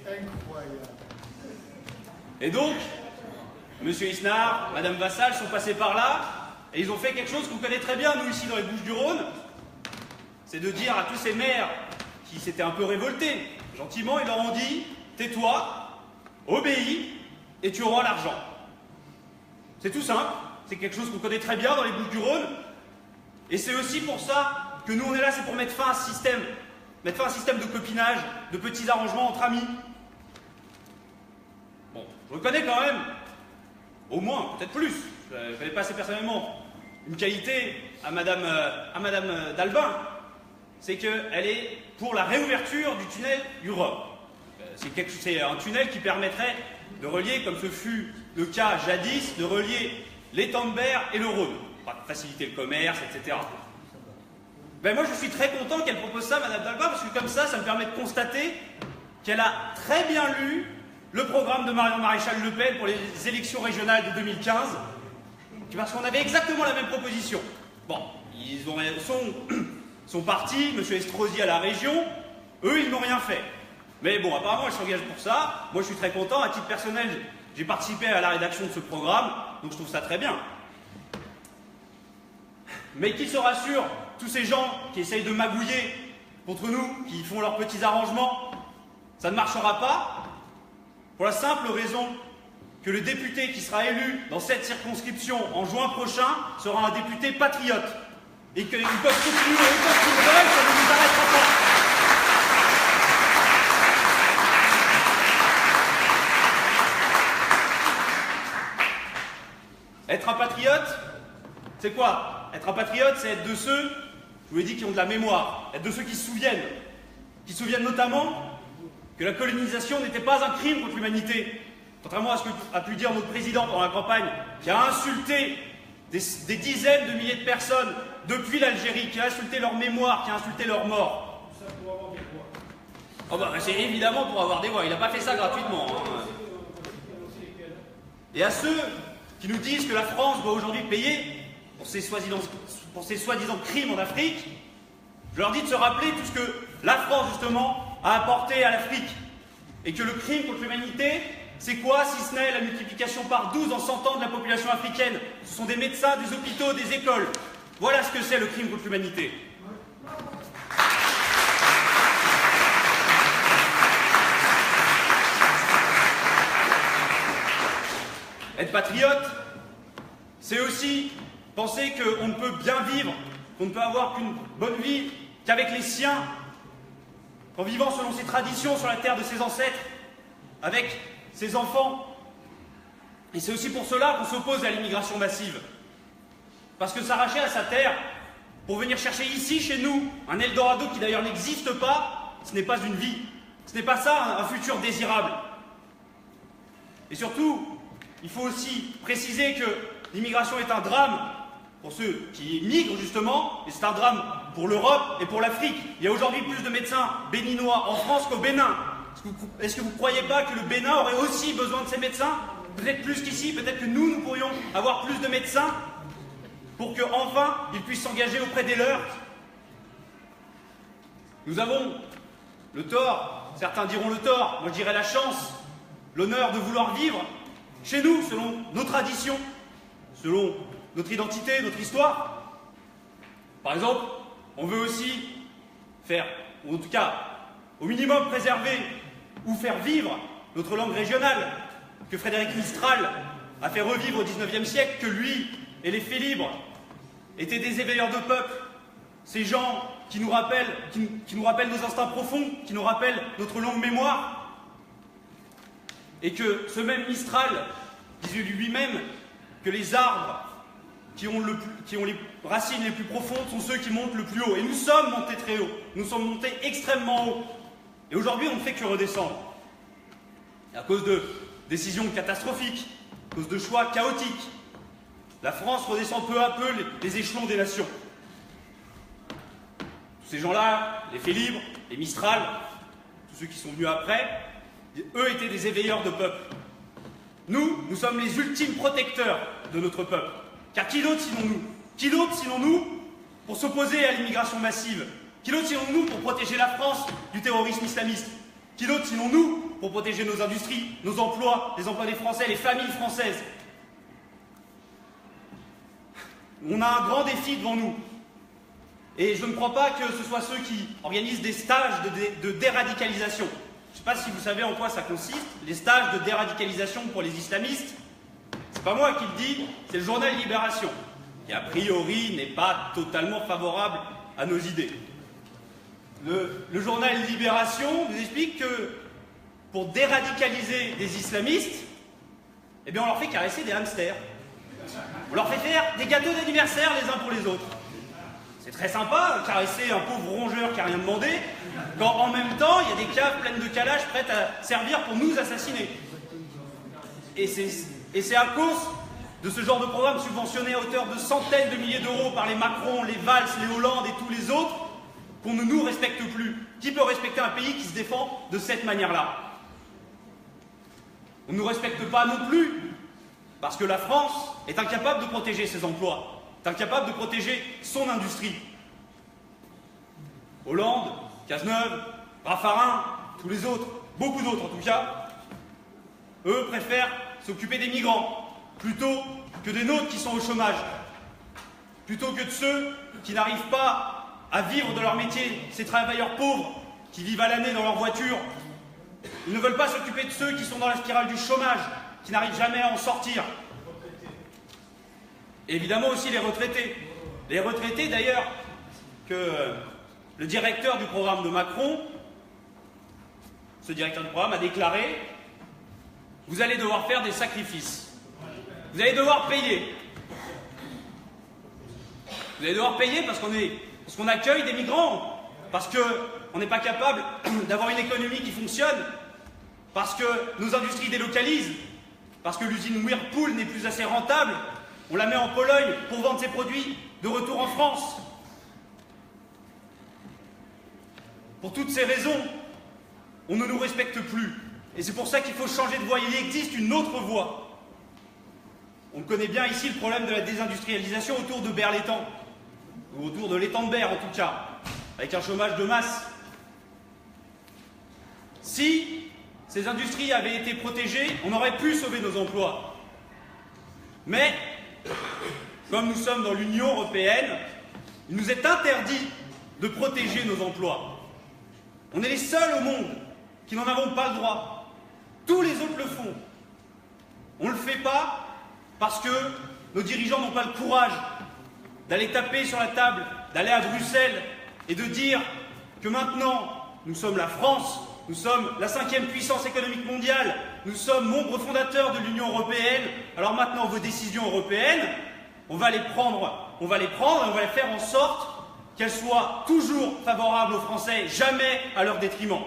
Incroyable. Et donc, M. Isnard, Mme Vassal sont passés par là, et ils ont fait quelque chose qu'on connaît très bien, nous, ici, dans les Bouches-du-Rhône. C'est de dire à tous ces maires qui s'étaient un peu révoltés, gentiment, ils leur ont dit « Tais-toi, obéis, et tu auras l'argent. » C'est tout simple, c'est quelque chose qu'on connaît très bien dans les Bouches-du-Rhône, et c'est aussi pour ça que nous, on est là, c'est pour mettre fin à ce système, mettre fin à un système de copinage, de petits arrangements entre amis. Bon, je reconnais quand même, au moins, peut-être plus, je ne connais pas assez personnellement, une qualité à Madame d'Albin, c'est qu'elle est pour la réouverture du tunnel du Rhum. C'est un tunnel qui permettrait de relier, comme ce fut le cas jadis, de relier l'étang-de-Berre et le Rhône, pour faciliter le commerce, etc. Ben moi, je suis très content qu'elle propose ça, Madame d'Albin, parce que comme ça me permet de constater qu'elle a très bien lu le programme de Marion Maréchal Le Pen pour les élections régionales de 2015, parce qu'on avait exactement la même proposition. Bon, ils sont partis, M. Estrosi à la région, eux, ils n'ont rien fait. Mais bon, apparemment, elle s'engage pour ça. Moi, je suis très content. À titre personnel, j'ai participé à la rédaction de ce programme, donc je trouve ça très bien. Mais qui se rassure, tous ces gens qui essayent de magouiller contre nous, qui font leurs petits arrangements, ça ne marchera pas, pour la simple raison que le député qui sera élu dans cette circonscription en juin prochain sera un député patriote. Et qu'ils peuvent continuer, ça ne nous arrêtera pas. Être un patriote, c'est quoi? Être un patriote, c'est être de ceux, je vous l'ai dit, qui ont de la mémoire, être de ceux qui se souviennent notamment que la colonisation n'était pas un crime contre l'humanité, contrairement à ce qu'a pu dire notre président pendant la campagne, qui a insulté des dizaines de milliers de personnes depuis l'Algérie, qui a insulté leur mémoire, qui a insulté leur mort. Tout ça pour avoir des voix. Oh bah, c'est évidemment pour avoir des voix, il n'a pas fait ça gratuitement. Hein. Et à ceux qui nous disent que la France doit aujourd'hui payer pour ses soi-disant crimes en Afrique, je leur dis de se rappeler tout ce que la France, justement, a apporté à l'Afrique. Et que le crime contre l'humanité, c'est quoi si ce n'est la multiplication par 12 en 100 ans de la population africaine? Ce sont des médecins, des hôpitaux, des écoles. Voilà ce que c'est le crime contre l'humanité. Être patriote, c'est aussi penser qu'on ne peut bien vivre, qu'on ne peut avoir qu'une bonne vie qu'avec les siens, en vivant selon ses traditions sur la terre de ses ancêtres, avec ses enfants. Et c'est aussi pour cela qu'on s'oppose à l'immigration massive. Parce que s'arracher à sa terre pour venir chercher ici, chez nous, un Eldorado qui d'ailleurs n'existe pas, ce n'est pas une vie. Ce n'est pas ça un futur désirable. Et surtout, il faut aussi préciser que l'immigration est un drame pour ceux qui migrent justement, et c'est un drame pour l'Europe et pour l'Afrique. Il y a aujourd'hui plus de médecins béninois en France qu'au Bénin. Est-ce que vous ne croyez pas que le Bénin aurait aussi besoin de ces médecins? Peut-être plus qu'ici, peut-être que nous pourrions avoir plus de médecins pour qu'enfin ils puissent s'engager auprès des leurs. Nous avons le tort, certains diront le tort, moi je dirais la chance, l'honneur de vouloir vivre chez nous, selon nos traditions, selon notre identité, notre histoire. Par exemple, on veut aussi faire, ou en tout cas, au minimum préserver ou faire vivre notre langue régionale, que Frédéric Mistral a fait revivre au XIXe siècle, que lui et les Faits libres étaient des éveilleurs de peuple, ces gens qui nous rappellent nos instincts profonds, qui nous rappellent notre longue mémoire, et que ce même Mistral disait lui-même que les arbres qui ont les racines les plus profondes sont ceux qui montent le plus haut. Et nous sommes montés très haut, nous sommes montés extrêmement haut. Et aujourd'hui, on ne fait que redescendre. Et à cause de décisions catastrophiques, à cause de choix chaotiques, la France redescend peu à peu les échelons des nations. Tous ces gens-là, les Faits libres, les Mistral, tous ceux qui sont venus après, eux étaient des éveilleurs de peuple. Nous sommes les ultimes protecteurs de notre peuple. Car qui d'autre sinon nous? Qui d'autre sinon nous pour s'opposer à l'immigration massive? Qui d'autre sinon nous pour protéger la France du terrorisme islamiste? Qui d'autre sinon nous pour protéger nos industries, nos emplois, les emplois des Français, les familles françaises? On a un grand défi devant nous. Et je ne crois pas que ce soit ceux qui organisent des stages de déradicalisation. Je ne sais pas si vous savez en quoi ça consiste, les stages de déradicalisation pour les islamistes. C'est pas moi qui le dis, c'est le journal Libération, qui a priori n'est pas totalement favorable à nos idées. Le journal Libération vous explique que pour déradicaliser des islamistes, eh bien on leur fait caresser des hamsters. On leur fait faire des gâteaux d'anniversaire les uns pour les autres. C'est très sympa, caresser un pauvre rongeur qui n'a rien demandé, quand en même temps il y a des caves pleines de calages prêtes à servir pour nous assassiner. Et c'est à cause de ce genre de programme subventionné à hauteur de centaines de milliers d'euros par les Macron, les Valls, les Hollande et tous les autres, qu'on ne nous respecte plus. Qui peut respecter un pays qui se défend de cette manière-là? On ne nous respecte pas non plus, parce que la France est incapable de protéger ses emplois, est incapable de protéger son industrie. Hollande, Cazeneuve, Raffarin, tous les autres, beaucoup d'autres en tout cas, eux préfèrent s'occuper des migrants, plutôt que des nôtres qui sont au chômage, plutôt que de ceux qui n'arrivent pas à vivre de leur métier, ces travailleurs pauvres qui vivent à l'année dans leur voiture. Ils ne veulent pas s'occuper de ceux qui sont dans la spirale du chômage, qui n'arrivent jamais à en sortir. Et évidemment aussi les retraités. Les retraités d'ailleurs que le directeur du programme de Macron, ce directeur du programme a déclaré: vous allez devoir faire des sacrifices. Vous allez devoir payer. Vous allez devoir payer parce qu'on accueille des migrants, parce qu'on n'est pas capable d'avoir une économie qui fonctionne, parce que nos industries délocalisent, parce que l'usine Whirlpool n'est plus assez rentable, on la met en Pologne pour vendre ses produits de retour en France. Pour toutes ces raisons, on ne nous respecte plus. Et c'est pour ça qu'il faut changer de voie. Il existe une autre voie. On connaît bien ici le problème de la désindustrialisation autour de Berre-l'Étang, ou autour de l'étang de Berre en tout cas, avec un chômage de masse. Si ces industries avaient été protégées, on aurait pu sauver nos emplois. Mais, comme nous sommes dans l'Union européenne, il nous est interdit de protéger nos emplois. On est les seuls au monde qui n'en avons pas le droit. Tous les autres le font. On ne le fait pas parce que nos dirigeants n'ont pas le courage d'aller taper sur la table, d'aller à Bruxelles et de dire que maintenant, nous sommes la France, nous sommes la 5e puissance économique mondiale, nous sommes membres fondateurs de l'Union européenne, alors maintenant vos décisions européennes, on va les prendre et on va les faire en sorte qu'elles soient toujours favorables aux Français, jamais à leur détriment.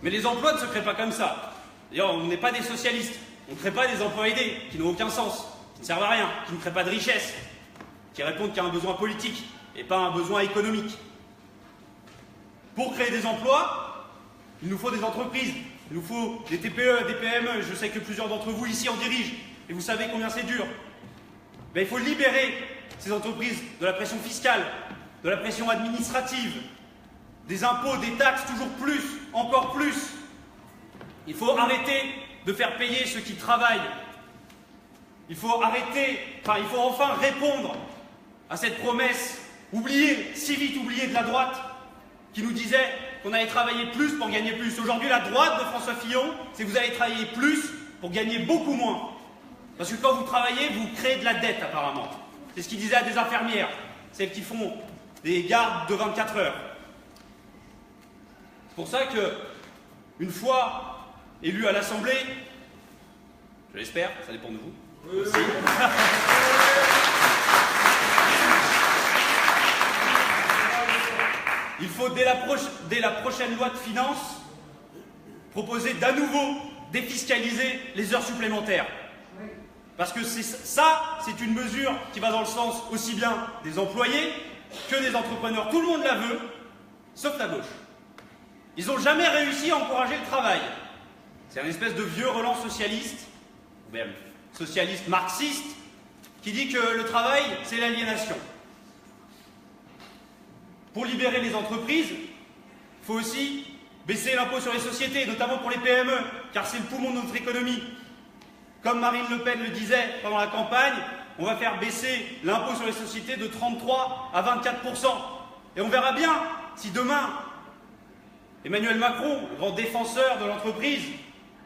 Mais les emplois ne se créent pas comme ça. D'ailleurs, on n'est pas des socialistes. On ne crée pas des emplois aidés, qui n'ont aucun sens, qui ne servent à rien, qui ne créent pas de richesse, qui répondent qu'à un besoin politique et pas à un besoin économique. Pour créer des emplois, il nous faut des entreprises, il nous faut des TPE, des PME. Je sais que plusieurs d'entre vous ici en dirigent, et vous savez combien c'est dur. Mais il faut libérer ces entreprises de la pression fiscale, de la pression administrative, des impôts, des taxes, toujours plus, encore plus. Il faut arrêter de faire payer ceux qui travaillent. Il faut enfin répondre à cette promesse si vite oubliée de la droite, qui nous disait qu'on allait travailler plus pour gagner plus. Aujourd'hui, la droite de François Fillon, c'est que vous allez travailler plus pour gagner beaucoup moins. Parce que quand vous travaillez, vous créez de la dette apparemment. C'est ce qu'il disait à des infirmières, celles qui font des gardes de 24 heures. C'est pour ça que, une fois élu à l'Assemblée, je l'espère, ça dépend de vous, aussi. Il faut, dès la prochaine loi de finances, proposer d'à nouveau défiscaliser les heures supplémentaires. Parce que c'est une mesure qui va dans le sens aussi bien des employés que des entrepreneurs. Tout le monde la veut, sauf la gauche. Ils n'ont jamais réussi à encourager le travail. C'est un espèce de vieux relent socialiste, ou même socialiste marxiste, qui dit que le travail, c'est l'aliénation. Pour libérer les entreprises, il faut aussi baisser l'impôt sur les sociétés, notamment pour les PME, car c'est le poumon de notre économie. Comme Marine Le Pen le disait pendant la campagne, on va faire baisser l'impôt sur les sociétés de 33 à 24%. Et on verra bien si demain, Emmanuel Macron, grand défenseur de l'entreprise,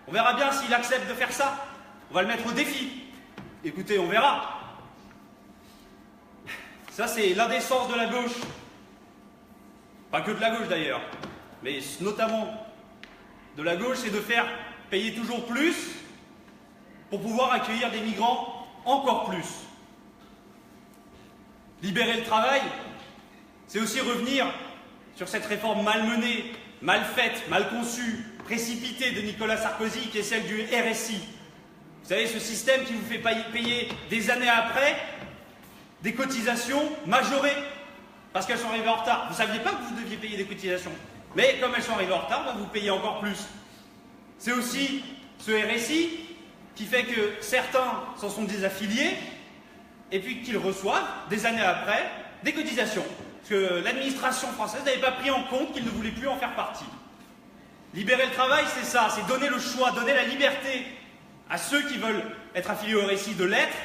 on verra bien s'il accepte de faire ça. On va le mettre au défi. Écoutez, on verra. Ça, c'est l'indécence de la gauche. Pas que de la gauche d'ailleurs, mais notamment de la gauche, c'est de faire payer toujours plus pour pouvoir accueillir des migrants encore plus. Libérer le travail, c'est aussi revenir sur cette réforme malmenée, mal faite, mal conçue, précipitée de Nicolas Sarkozy, qui est celle du RSI. Vous savez, ce système qui vous fait payer des années après des cotisations majorées parce qu'elles sont arrivées en retard. Vous ne saviez pas que vous deviez payer des cotisations, mais comme elles sont arrivées en retard, vous payez encore plus. C'est aussi ce RSI qui fait que certains s'en sont désaffiliés et puis qu'ils reçoivent, des années après, des cotisations. Parce que l'administration française n'avait pas pris en compte qu'ils ne voulaient plus en faire partie. Libérer le travail, c'est ça, c'est donner le choix, donner la liberté à ceux qui veulent être affiliés au RSI de l'être,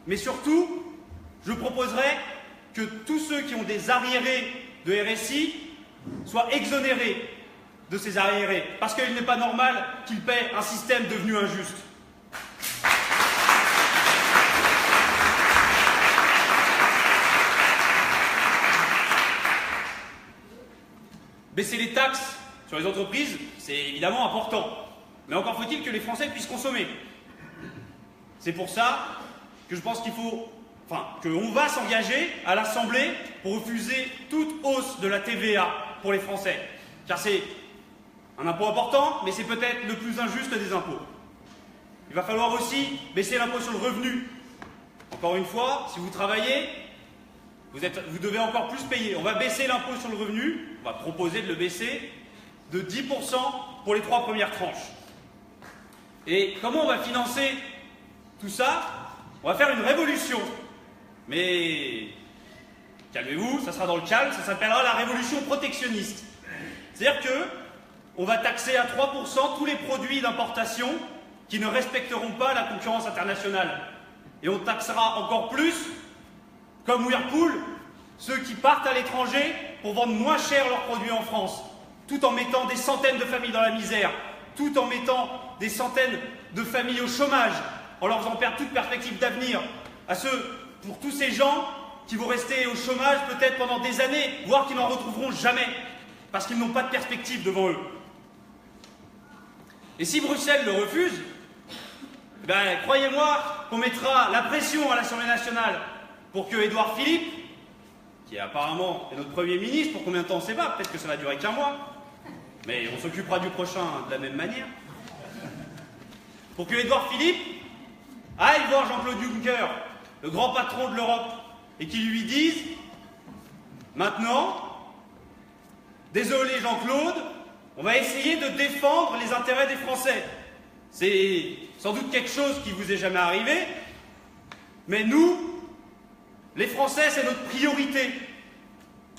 mais surtout, je proposerais que tous ceux qui ont des arriérés de RSI soient exonérés de ces arriérés, parce qu'il n'est pas normal qu'ils paient un système devenu injuste. Baisser les taxes sur les entreprises, c'est évidemment important. Mais encore faut-il que les Français puissent consommer. C'est pour ça que je pense qu'on va s'engager à l'Assemblée pour refuser toute hausse de la TVA pour les Français. Car c'est un impôt important, mais c'est peut-être le plus injuste des impôts. Il va falloir aussi baisser l'impôt sur le revenu. Encore une fois, si vous travaillez, vous devez encore plus payer. On va baisser l'impôt sur le revenu, on va proposer de le baisser de 10% pour les 3 premières tranches. Et comment on va financer tout ça? On va faire une révolution. Mais calmez-vous, ça sera dans le calme, ça s'appellera la révolution protectionniste. C'est-à-dire qu'on va taxer à 3% tous les produits d'importation qui ne respecteront pas la concurrence internationale. Et on taxera encore plus, comme Whirlpool, ceux qui partent à l'étranger pour vendre moins cher leurs produits en France, tout en mettant des centaines de familles dans la misère, tout en mettant des centaines de familles au chômage, en leur faisant perdre toute perspective d'avenir, pour tous ces gens qui vont rester au chômage peut-être pendant des années, voire qui n'en retrouveront jamais, parce qu'ils n'ont pas de perspective devant eux. Et si Bruxelles le refuse, croyez-moi qu'on mettra la pression à l'Assemblée nationale pour que Édouard Philippe, qui apparemment est notre Premier ministre, pour combien de temps on ne sait pas, peut-être que ça va durer qu'un mois, mais on s'occupera du prochain de la même manière, pour que Édouard Philippe aille voir Jean-Claude Juncker, le grand patron de l'Europe, et qu'il lui dise « Maintenant, désolé Jean-Claude, on va essayer de défendre les intérêts des Français. C'est sans doute quelque chose qui vous est jamais arrivé, mais nous, les Français, c'est notre priorité.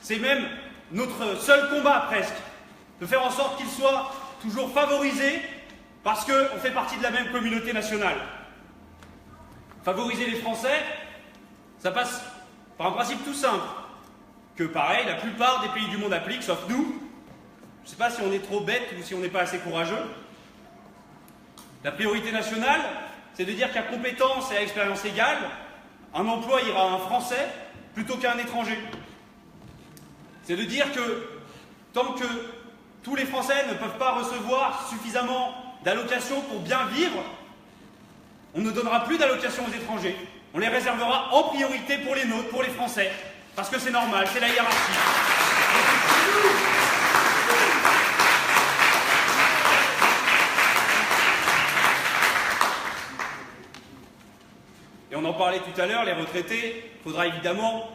C'est même notre seul combat presque, de faire en sorte qu'ils soient toujours favorisés parce qu'on fait partie de la même communauté nationale. Favoriser les Français, ça passe par un principe tout simple, que pareil, la plupart des pays du monde appliquent, sauf nous. Je ne sais pas si on est trop bête ou si on n'est pas assez courageux. La priorité nationale, c'est de dire qu'à compétence et à expérience égale, un emploi ira à un Français plutôt qu'à un étranger. C'est de dire que tant que tous les Français ne peuvent pas recevoir suffisamment d'allocations pour bien vivre, on ne donnera plus d'allocations aux étrangers. On les réservera en priorité pour les nôtres, pour les Français, parce que c'est normal, c'est la hiérarchie. Et on en parlait tout à l'heure, les retraités, il faudra évidemment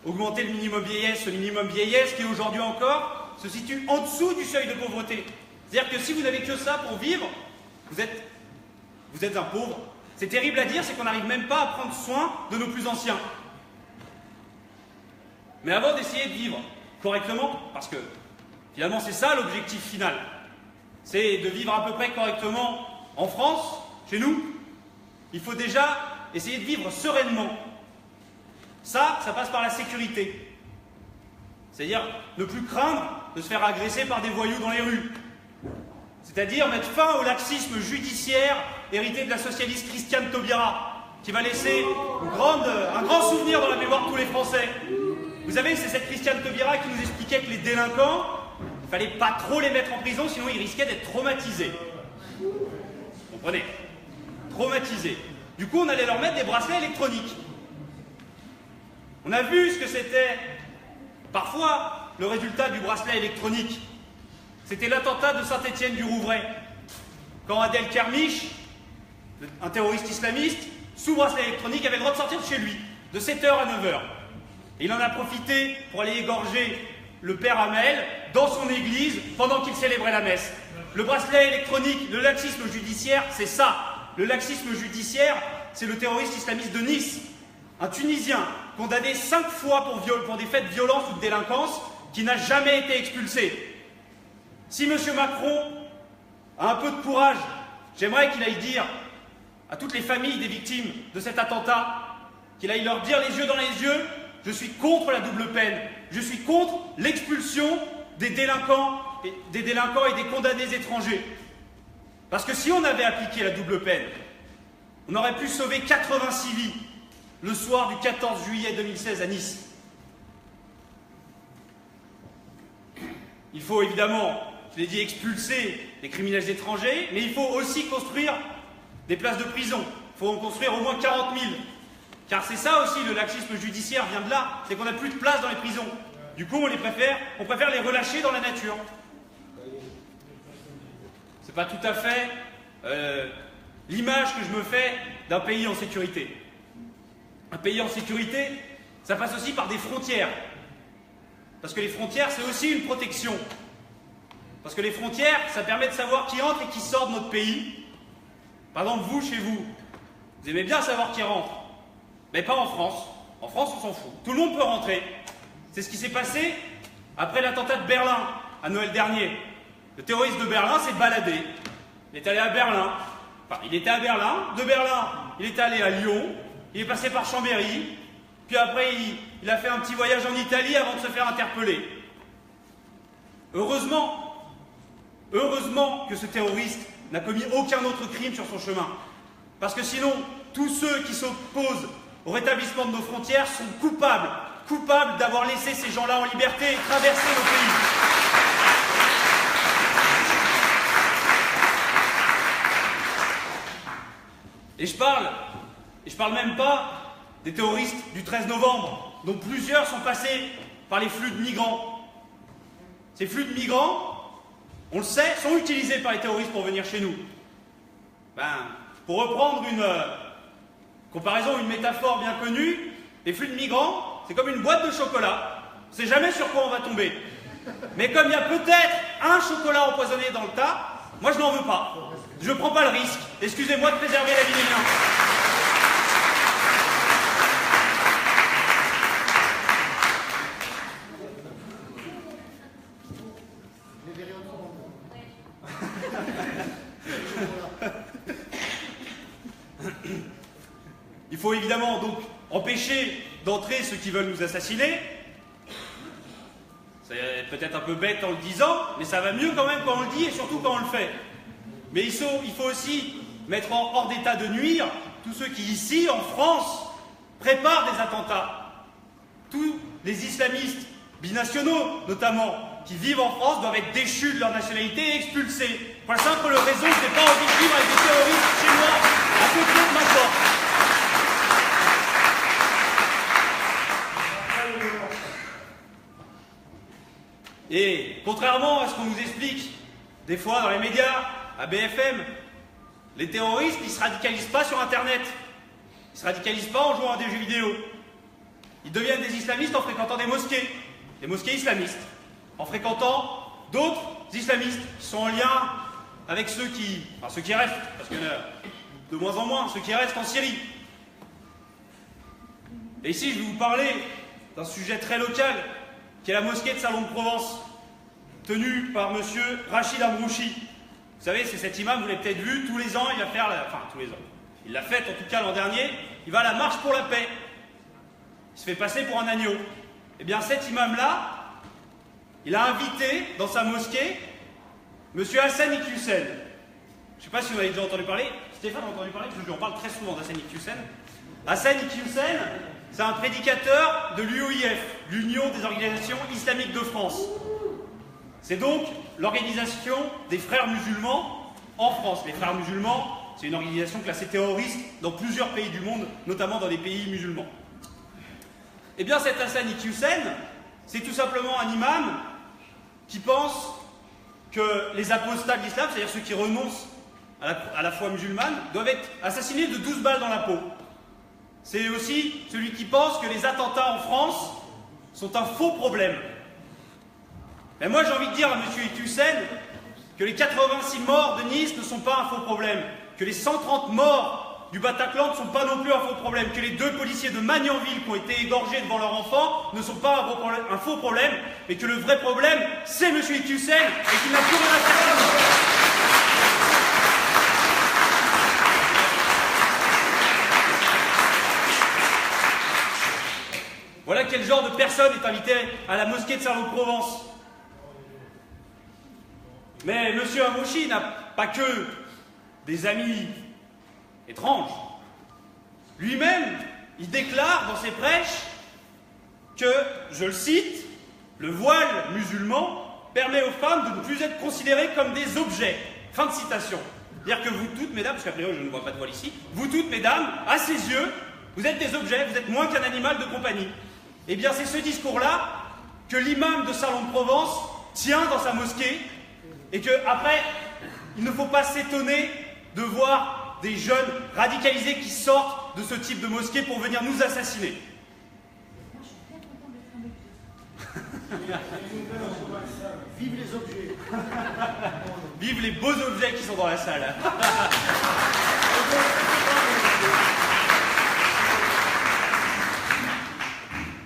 augmenter le minimum vieillesse. Ce minimum vieillesse qui aujourd'hui encore se situe en dessous du seuil de pauvreté. C'est-à-dire que si vous n'avez que ça pour vivre, vous êtes un pauvre. C'est terrible à dire, c'est qu'on n'arrive même pas à prendre soin de nos plus anciens. Mais avant d'essayer de vivre correctement, parce que finalement c'est ça l'objectif final, c'est de vivre à peu près correctement en France, chez nous, il faut déjà essayer de vivre sereinement. Ça passe par la sécurité. C'est-à-dire ne plus craindre de se faire agresser par des voyous dans les rues. C'est-à-dire mettre fin au laxisme judiciaire hérité de la socialiste Christiane Taubira, qui va laisser un grand souvenir dans la mémoire de tous les Français. Vous savez, c'est cette Christiane Taubira qui nous expliquait que les délinquants, il ne fallait pas trop les mettre en prison, sinon ils risquaient d'être traumatisés. Vous comprenez? Traumatisés. Du coup, on allait leur mettre des bracelets électroniques. On a vu ce que c'était, parfois, le résultat du bracelet électronique. C'était l'attentat de Saint-Étienne-du-Rouvray, quand Adel Kermiche, un terroriste islamiste, sous bracelet électronique, avait le droit de sortir de chez lui, de 7h à 9h. Et il en a profité pour aller égorger le père Hamel dans son église pendant qu'il célébrait la messe. Le bracelet électronique, le laxisme judiciaire, c'est ça. Le laxisme judiciaire, c'est le terroriste islamiste de Nice, un Tunisien condamné 5 fois pour des faits de violence ou de délinquance, qui n'a jamais été expulsé. Si M. Macron a un peu de courage, j'aimerais qu'il aille dire à toutes les familles des victimes de cet attentat, qu'il aille leur dire les yeux dans les yeux, je suis contre la double peine, je suis contre l'expulsion des délinquants et des condamnés étrangers. Parce que si on avait appliqué la double peine, on aurait pu sauver 86 vies le soir du 14 juillet 2016 à Nice. Il faut évidemment, je l'ai dit, expulser les criminels étrangers, mais il faut aussi construire des places de prison. Il faut en construire au moins 40 000. Car c'est ça aussi, le laxisme judiciaire vient de là, c'est qu'on n'a plus de place dans les prisons. Du coup, on préfère les relâcher dans la nature. C'est pas tout à fait l'image que je me fais d'un pays en sécurité. Un pays en sécurité, ça passe aussi par des frontières. Parce que les frontières, c'est aussi une protection. Parce que les frontières, ça permet de savoir qui entre et qui sort de notre pays. Par exemple, vous, chez vous, vous aimez bien savoir qui rentre. Mais pas en France. En France, on s'en fout. Tout le monde peut rentrer. C'est ce qui s'est passé après l'attentat de Berlin, à Noël dernier. Le terroriste de Berlin s'est baladé. Il est allé à Berlin. Enfin, il était à Berlin. De Berlin, il est allé à Lyon. Il est passé par Chambéry. Puis après, il a fait un petit voyage en Italie avant de se faire interpeller. Heureusement que ce terroriste n'a commis aucun autre crime sur son chemin. Parce que sinon, tous ceux qui s'opposent au rétablissement de nos frontières sont coupables d'avoir laissé ces gens-là en liberté et traverser nos pays. Et je parle même pas des terroristes du 13 novembre, dont plusieurs sont passés par les flux de migrants. Ces flux de migrants, on le sait, sont utilisés par les terroristes pour venir chez nous. Pour reprendre une comparaison, une métaphore bien connue, les flux de migrants, c'est comme une boîte de chocolat. On ne sait jamais sur quoi on va tomber. Mais comme il y a peut-être un chocolat empoisonné dans le tas, moi je n'en veux pas. Je ne prends pas le risque. Excusez-moi de préserver la vie des miens. Il faut évidemment donc empêcher d'entrer ceux qui veulent nous assassiner. C'est peut-être un peu bête en le disant, mais ça va mieux quand même quand on le dit et surtout quand on le fait. Mais il faut aussi mettre hors d'état de nuire tous ceux qui, ici, en France, préparent des attentats. Tous les islamistes binationaux, notamment, qui vivent en France, doivent être déchus de leur nationalité et expulsés. Pour la simple raison que je n'ai pas envie de vivre avec des terroristes chez moi, à côté de ma porte. Et contrairement à ce qu'on nous explique des fois dans les médias, à BFM, les terroristes, ils ne se radicalisent pas sur Internet. Ils ne se radicalisent pas en jouant à des jeux vidéo. Ils deviennent des islamistes en fréquentant des mosquées islamistes, en fréquentant d'autres islamistes qui sont en lien avec ceux qui restent, parce qu'il y en a de moins en moins, ceux qui restent en Syrie. Et ici, je vais vous parler d'un sujet très local, qui est la mosquée de Salon de Provence, tenue par M. Rachid Amrouchi. Vous savez, c'est cet imam, vous l'avez peut-être vu, tous les ans, il va faire, tous les ans, il l'a fait en tout cas l'an dernier, il va à la marche pour la paix. Il se fait passer pour un agneau. Eh bien, cet imam-là, il a invité dans sa mosquée M. Hassan Iqiyoussen. Je ne sais pas si vous avez déjà entendu parler. Stéphane a entendu parler, parce que je lui en parle très souvent d'Hassan Iqiyoussen. Hassan Iqiyoussen, c'est un prédicateur de l'UOIF, l'Union des organisations islamiques de France. C'est donc l'organisation des frères musulmans en France. Les frères musulmans, c'est une organisation classée terroriste dans plusieurs pays du monde, notamment dans les pays musulmans. Eh bien, cet Hassan Iqiyoussen, c'est tout simplement un imam qui pense que les apostats de l'islam, c'est-à-dire ceux qui renoncent à la foi musulmane, doivent être assassinés de 12 balles dans la peau. C'est aussi celui qui pense que les attentats en France sont un faux problème. Mais moi, j'ai envie de dire à M. Iqiyoussen que les 86 morts de Nice ne sont pas un faux problème, que les 130 morts du Bataclan ne sont pas non plus un faux problème, que les 2 policiers de Magnanville qui ont été égorgés devant leur enfant ne sont pas un faux problème, mais que le vrai problème, c'est M. Iqiyoussen et qu'il n'a plus rien à faire. Voilà quel genre de personne est invité à la mosquée de Salon de Provence. Mais M. Amrouchi n'a pas que des amis étranges. Lui-même, il déclare dans ses prêches que, je le cite, le voile musulman permet aux femmes de ne plus être considérées comme des objets. Fin de citation. C'est-à-dire que vous toutes, mesdames, parce qu'a priori je ne vois pas de voile ici, vous toutes, mesdames, à ses yeux, vous êtes des objets, vous êtes moins qu'un animal de compagnie. Eh bien, c'est ce discours-là que l'imam de Salon de Provence tient dans sa mosquée et qu'après, il ne faut pas s'étonner de voir des jeunes radicalisés qui sortent de ce type de mosquée pour venir nous assassiner. Vive les objets. Vive les beaux objets qui sont dans la salle.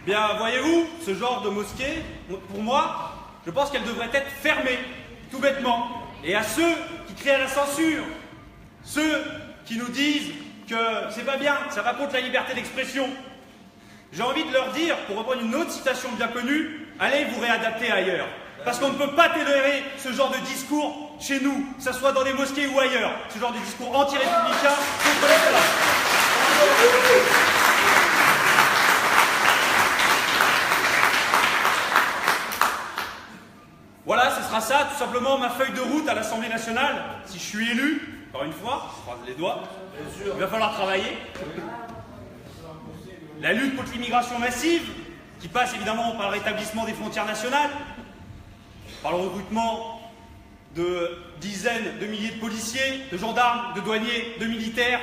Bien, voyez-vous, ce genre de mosquée, pour moi, je pense qu'elle devrait être fermée, tout bêtement. Et à ceux qui crient à la censure, ceux qui nous disent que c'est pas bien, ça va contre la liberté d'expression, j'ai envie de leur dire, pour reprendre une autre citation bien connue, allez vous réadapter ailleurs. Parce qu'on ne peut pas tolérer ce genre de discours chez nous, que ce soit dans des mosquées ou ailleurs, ce genre de discours anti-républicain contre l'Islam. Voilà, ce sera ça, tout simplement, ma feuille de route à l'Assemblée nationale. Si je suis élu, encore une fois, je croise les doigts, il va falloir travailler. La lutte contre l'immigration massive, qui passe évidemment par le rétablissement des frontières nationales, par le recrutement de dizaines de milliers de policiers, de gendarmes, de douaniers, de militaires,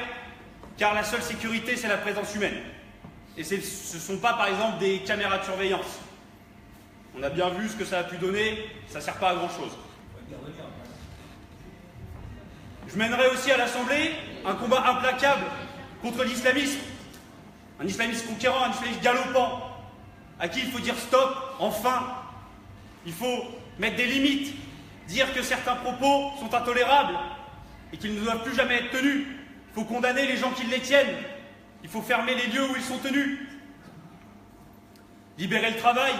car la seule sécurité, c'est la présence humaine. Et ce ne sont pas, par exemple, des caméras de surveillance. On a bien vu ce que ça a pu donner, ça ne sert pas à grand-chose. Je mènerai aussi à l'Assemblée un combat implacable contre l'islamisme. Un islamisme conquérant, un islamisme galopant, à qui il faut dire stop, enfin. Il faut mettre des limites, dire que certains propos sont intolérables et qu'ils ne doivent plus jamais être tenus. Il faut condamner les gens qui les tiennent. il faut fermer les lieux où ils sont tenus. Libérer le travail,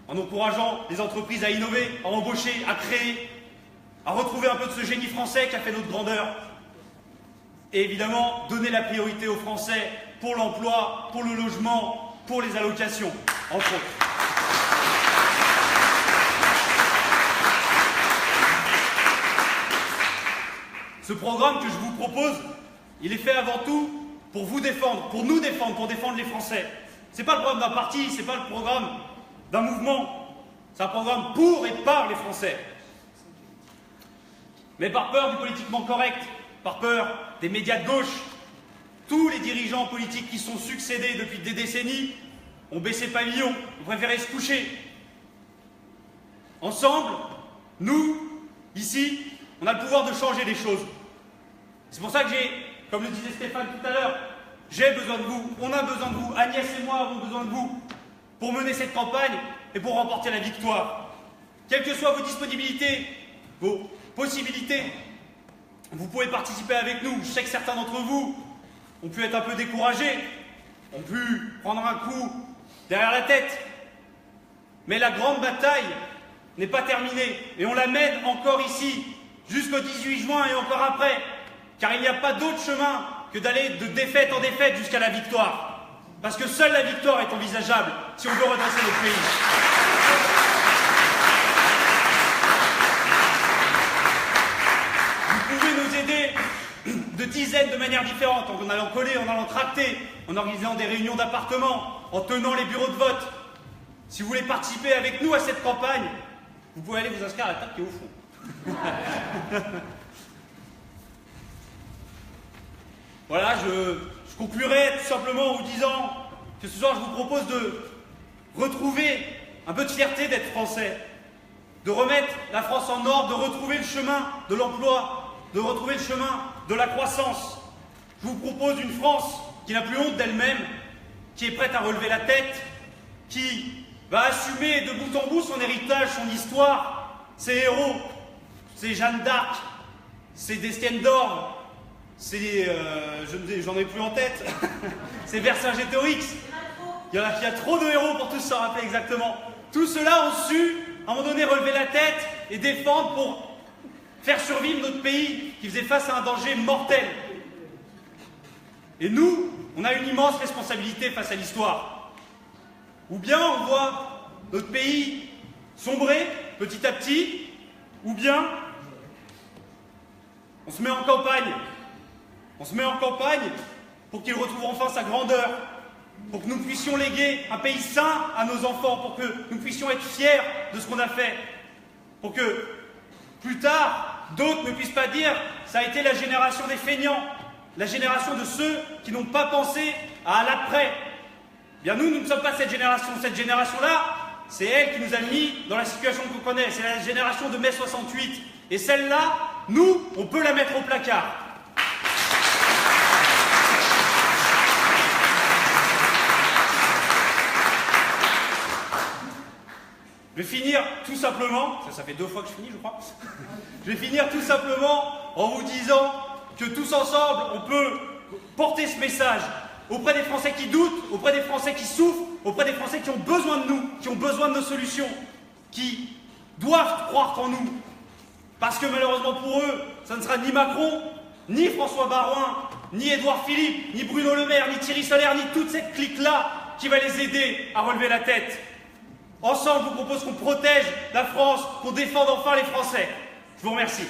en encourageant les entreprises à innover, à embaucher, à créer, à retrouver un peu de ce génie français qui a fait notre grandeur. Et évidemment, donner la priorité aux Français pour l'emploi, pour le logement, pour les allocations, entre autres. Ce programme que je vous propose, il est fait avant tout pour vous défendre, pour nous défendre, pour défendre les Français. Ce n'est pas le programme d'un parti, ce n'est pas le programme d'un mouvement. C'est un programme pour et par les Français. Mais par peur du politiquement correct, par peur des médias de gauche, tous les dirigeants politiques qui sont succédés depuis des décennies ont baissé pavillon, ont préféré se coucher. Ensemble, nous, ici, on a le pouvoir de changer les choses. C'est pour ça que comme le disait Stéphane tout à l'heure, j'ai besoin de vous, on a besoin de vous, Agnès et moi avons besoin de vous pour mener cette campagne et pour remporter la victoire. Quelles que soient vos disponibilités, vos possibilités, vous pouvez participer avec nous. Je sais que certains d'entre vous ont pu être un peu découragés, ont pu prendre un coup derrière la tête. Mais la grande bataille n'est pas terminée et on la mène encore ici, jusqu'au 18 juin et encore après, car il n'y a pas d'autre chemin que d'aller de défaite en défaite jusqu'à la victoire. Parce que seule la victoire est envisageable si on veut redresser notre pays. Vous pouvez nous aider de dizaines de manières différentes, en allant coller, en allant tracter, en organisant des réunions d'appartements, en tenant les bureaux de vote. Si vous voulez participer avec nous à cette campagne, vous pouvez aller vous inscrire à la table qui est au fond. Voilà, je conclurai tout simplement en vous disant que ce soir je vous propose de retrouver un peu de fierté d'être français, de remettre la France en ordre, de retrouver le chemin de l'emploi, de retrouver le chemin de la croissance. Je vous propose une France qui n'a plus honte d'elle-même, qui est prête à relever la tête, qui va assumer de bout en bout son héritage, son histoire, ses héros, ses Jeanne d'Arc, ses Destienne d'Or, j'en ai plus en tête, c'est Vercingétorix. Il y a trop de héros pour tous s'en rappeler exactement. Tous ceux-là ont su, à un moment donné, relever la tête et défendre pour faire survivre notre pays qui faisait face à un danger mortel. Et nous, on a une immense responsabilité face à l'histoire. Ou bien on voit notre pays sombrer petit à petit, ou bien on se met en campagne. On se met en campagne pour qu'il retrouve enfin sa grandeur, pour que nous puissions léguer un pays sain à nos enfants, pour que nous puissions être fiers de ce qu'on a fait, pour que plus tard, d'autres ne puissent pas dire « ça a été la génération des feignants », la génération de ceux qui n'ont pas pensé à l'après. Bien nous ne sommes pas cette génération. Cette génération-là, c'est elle qui nous a mis dans la situation qu'on connaît. C'est la génération de mai 68. Et celle-là, nous, on peut la mettre au placard. Je vais finir tout simplement, ça fait 2 fois que je finis je crois, je vais finir tout simplement en vous disant que tous ensemble on peut porter ce message auprès des Français qui doutent, auprès des Français qui souffrent, auprès des Français qui ont besoin de nous, qui ont besoin de nos solutions, qui doivent croire en nous. Parce que malheureusement pour eux, ça ne sera ni Macron, ni François Baroin, ni Édouard Philippe, ni Bruno Le Maire, ni Thierry Solaire, ni toute cette clique-là qui va les aider à relever la tête. Ensemble, je vous propose qu'on protège la France, qu'on défende enfin les Français. Je vous remercie.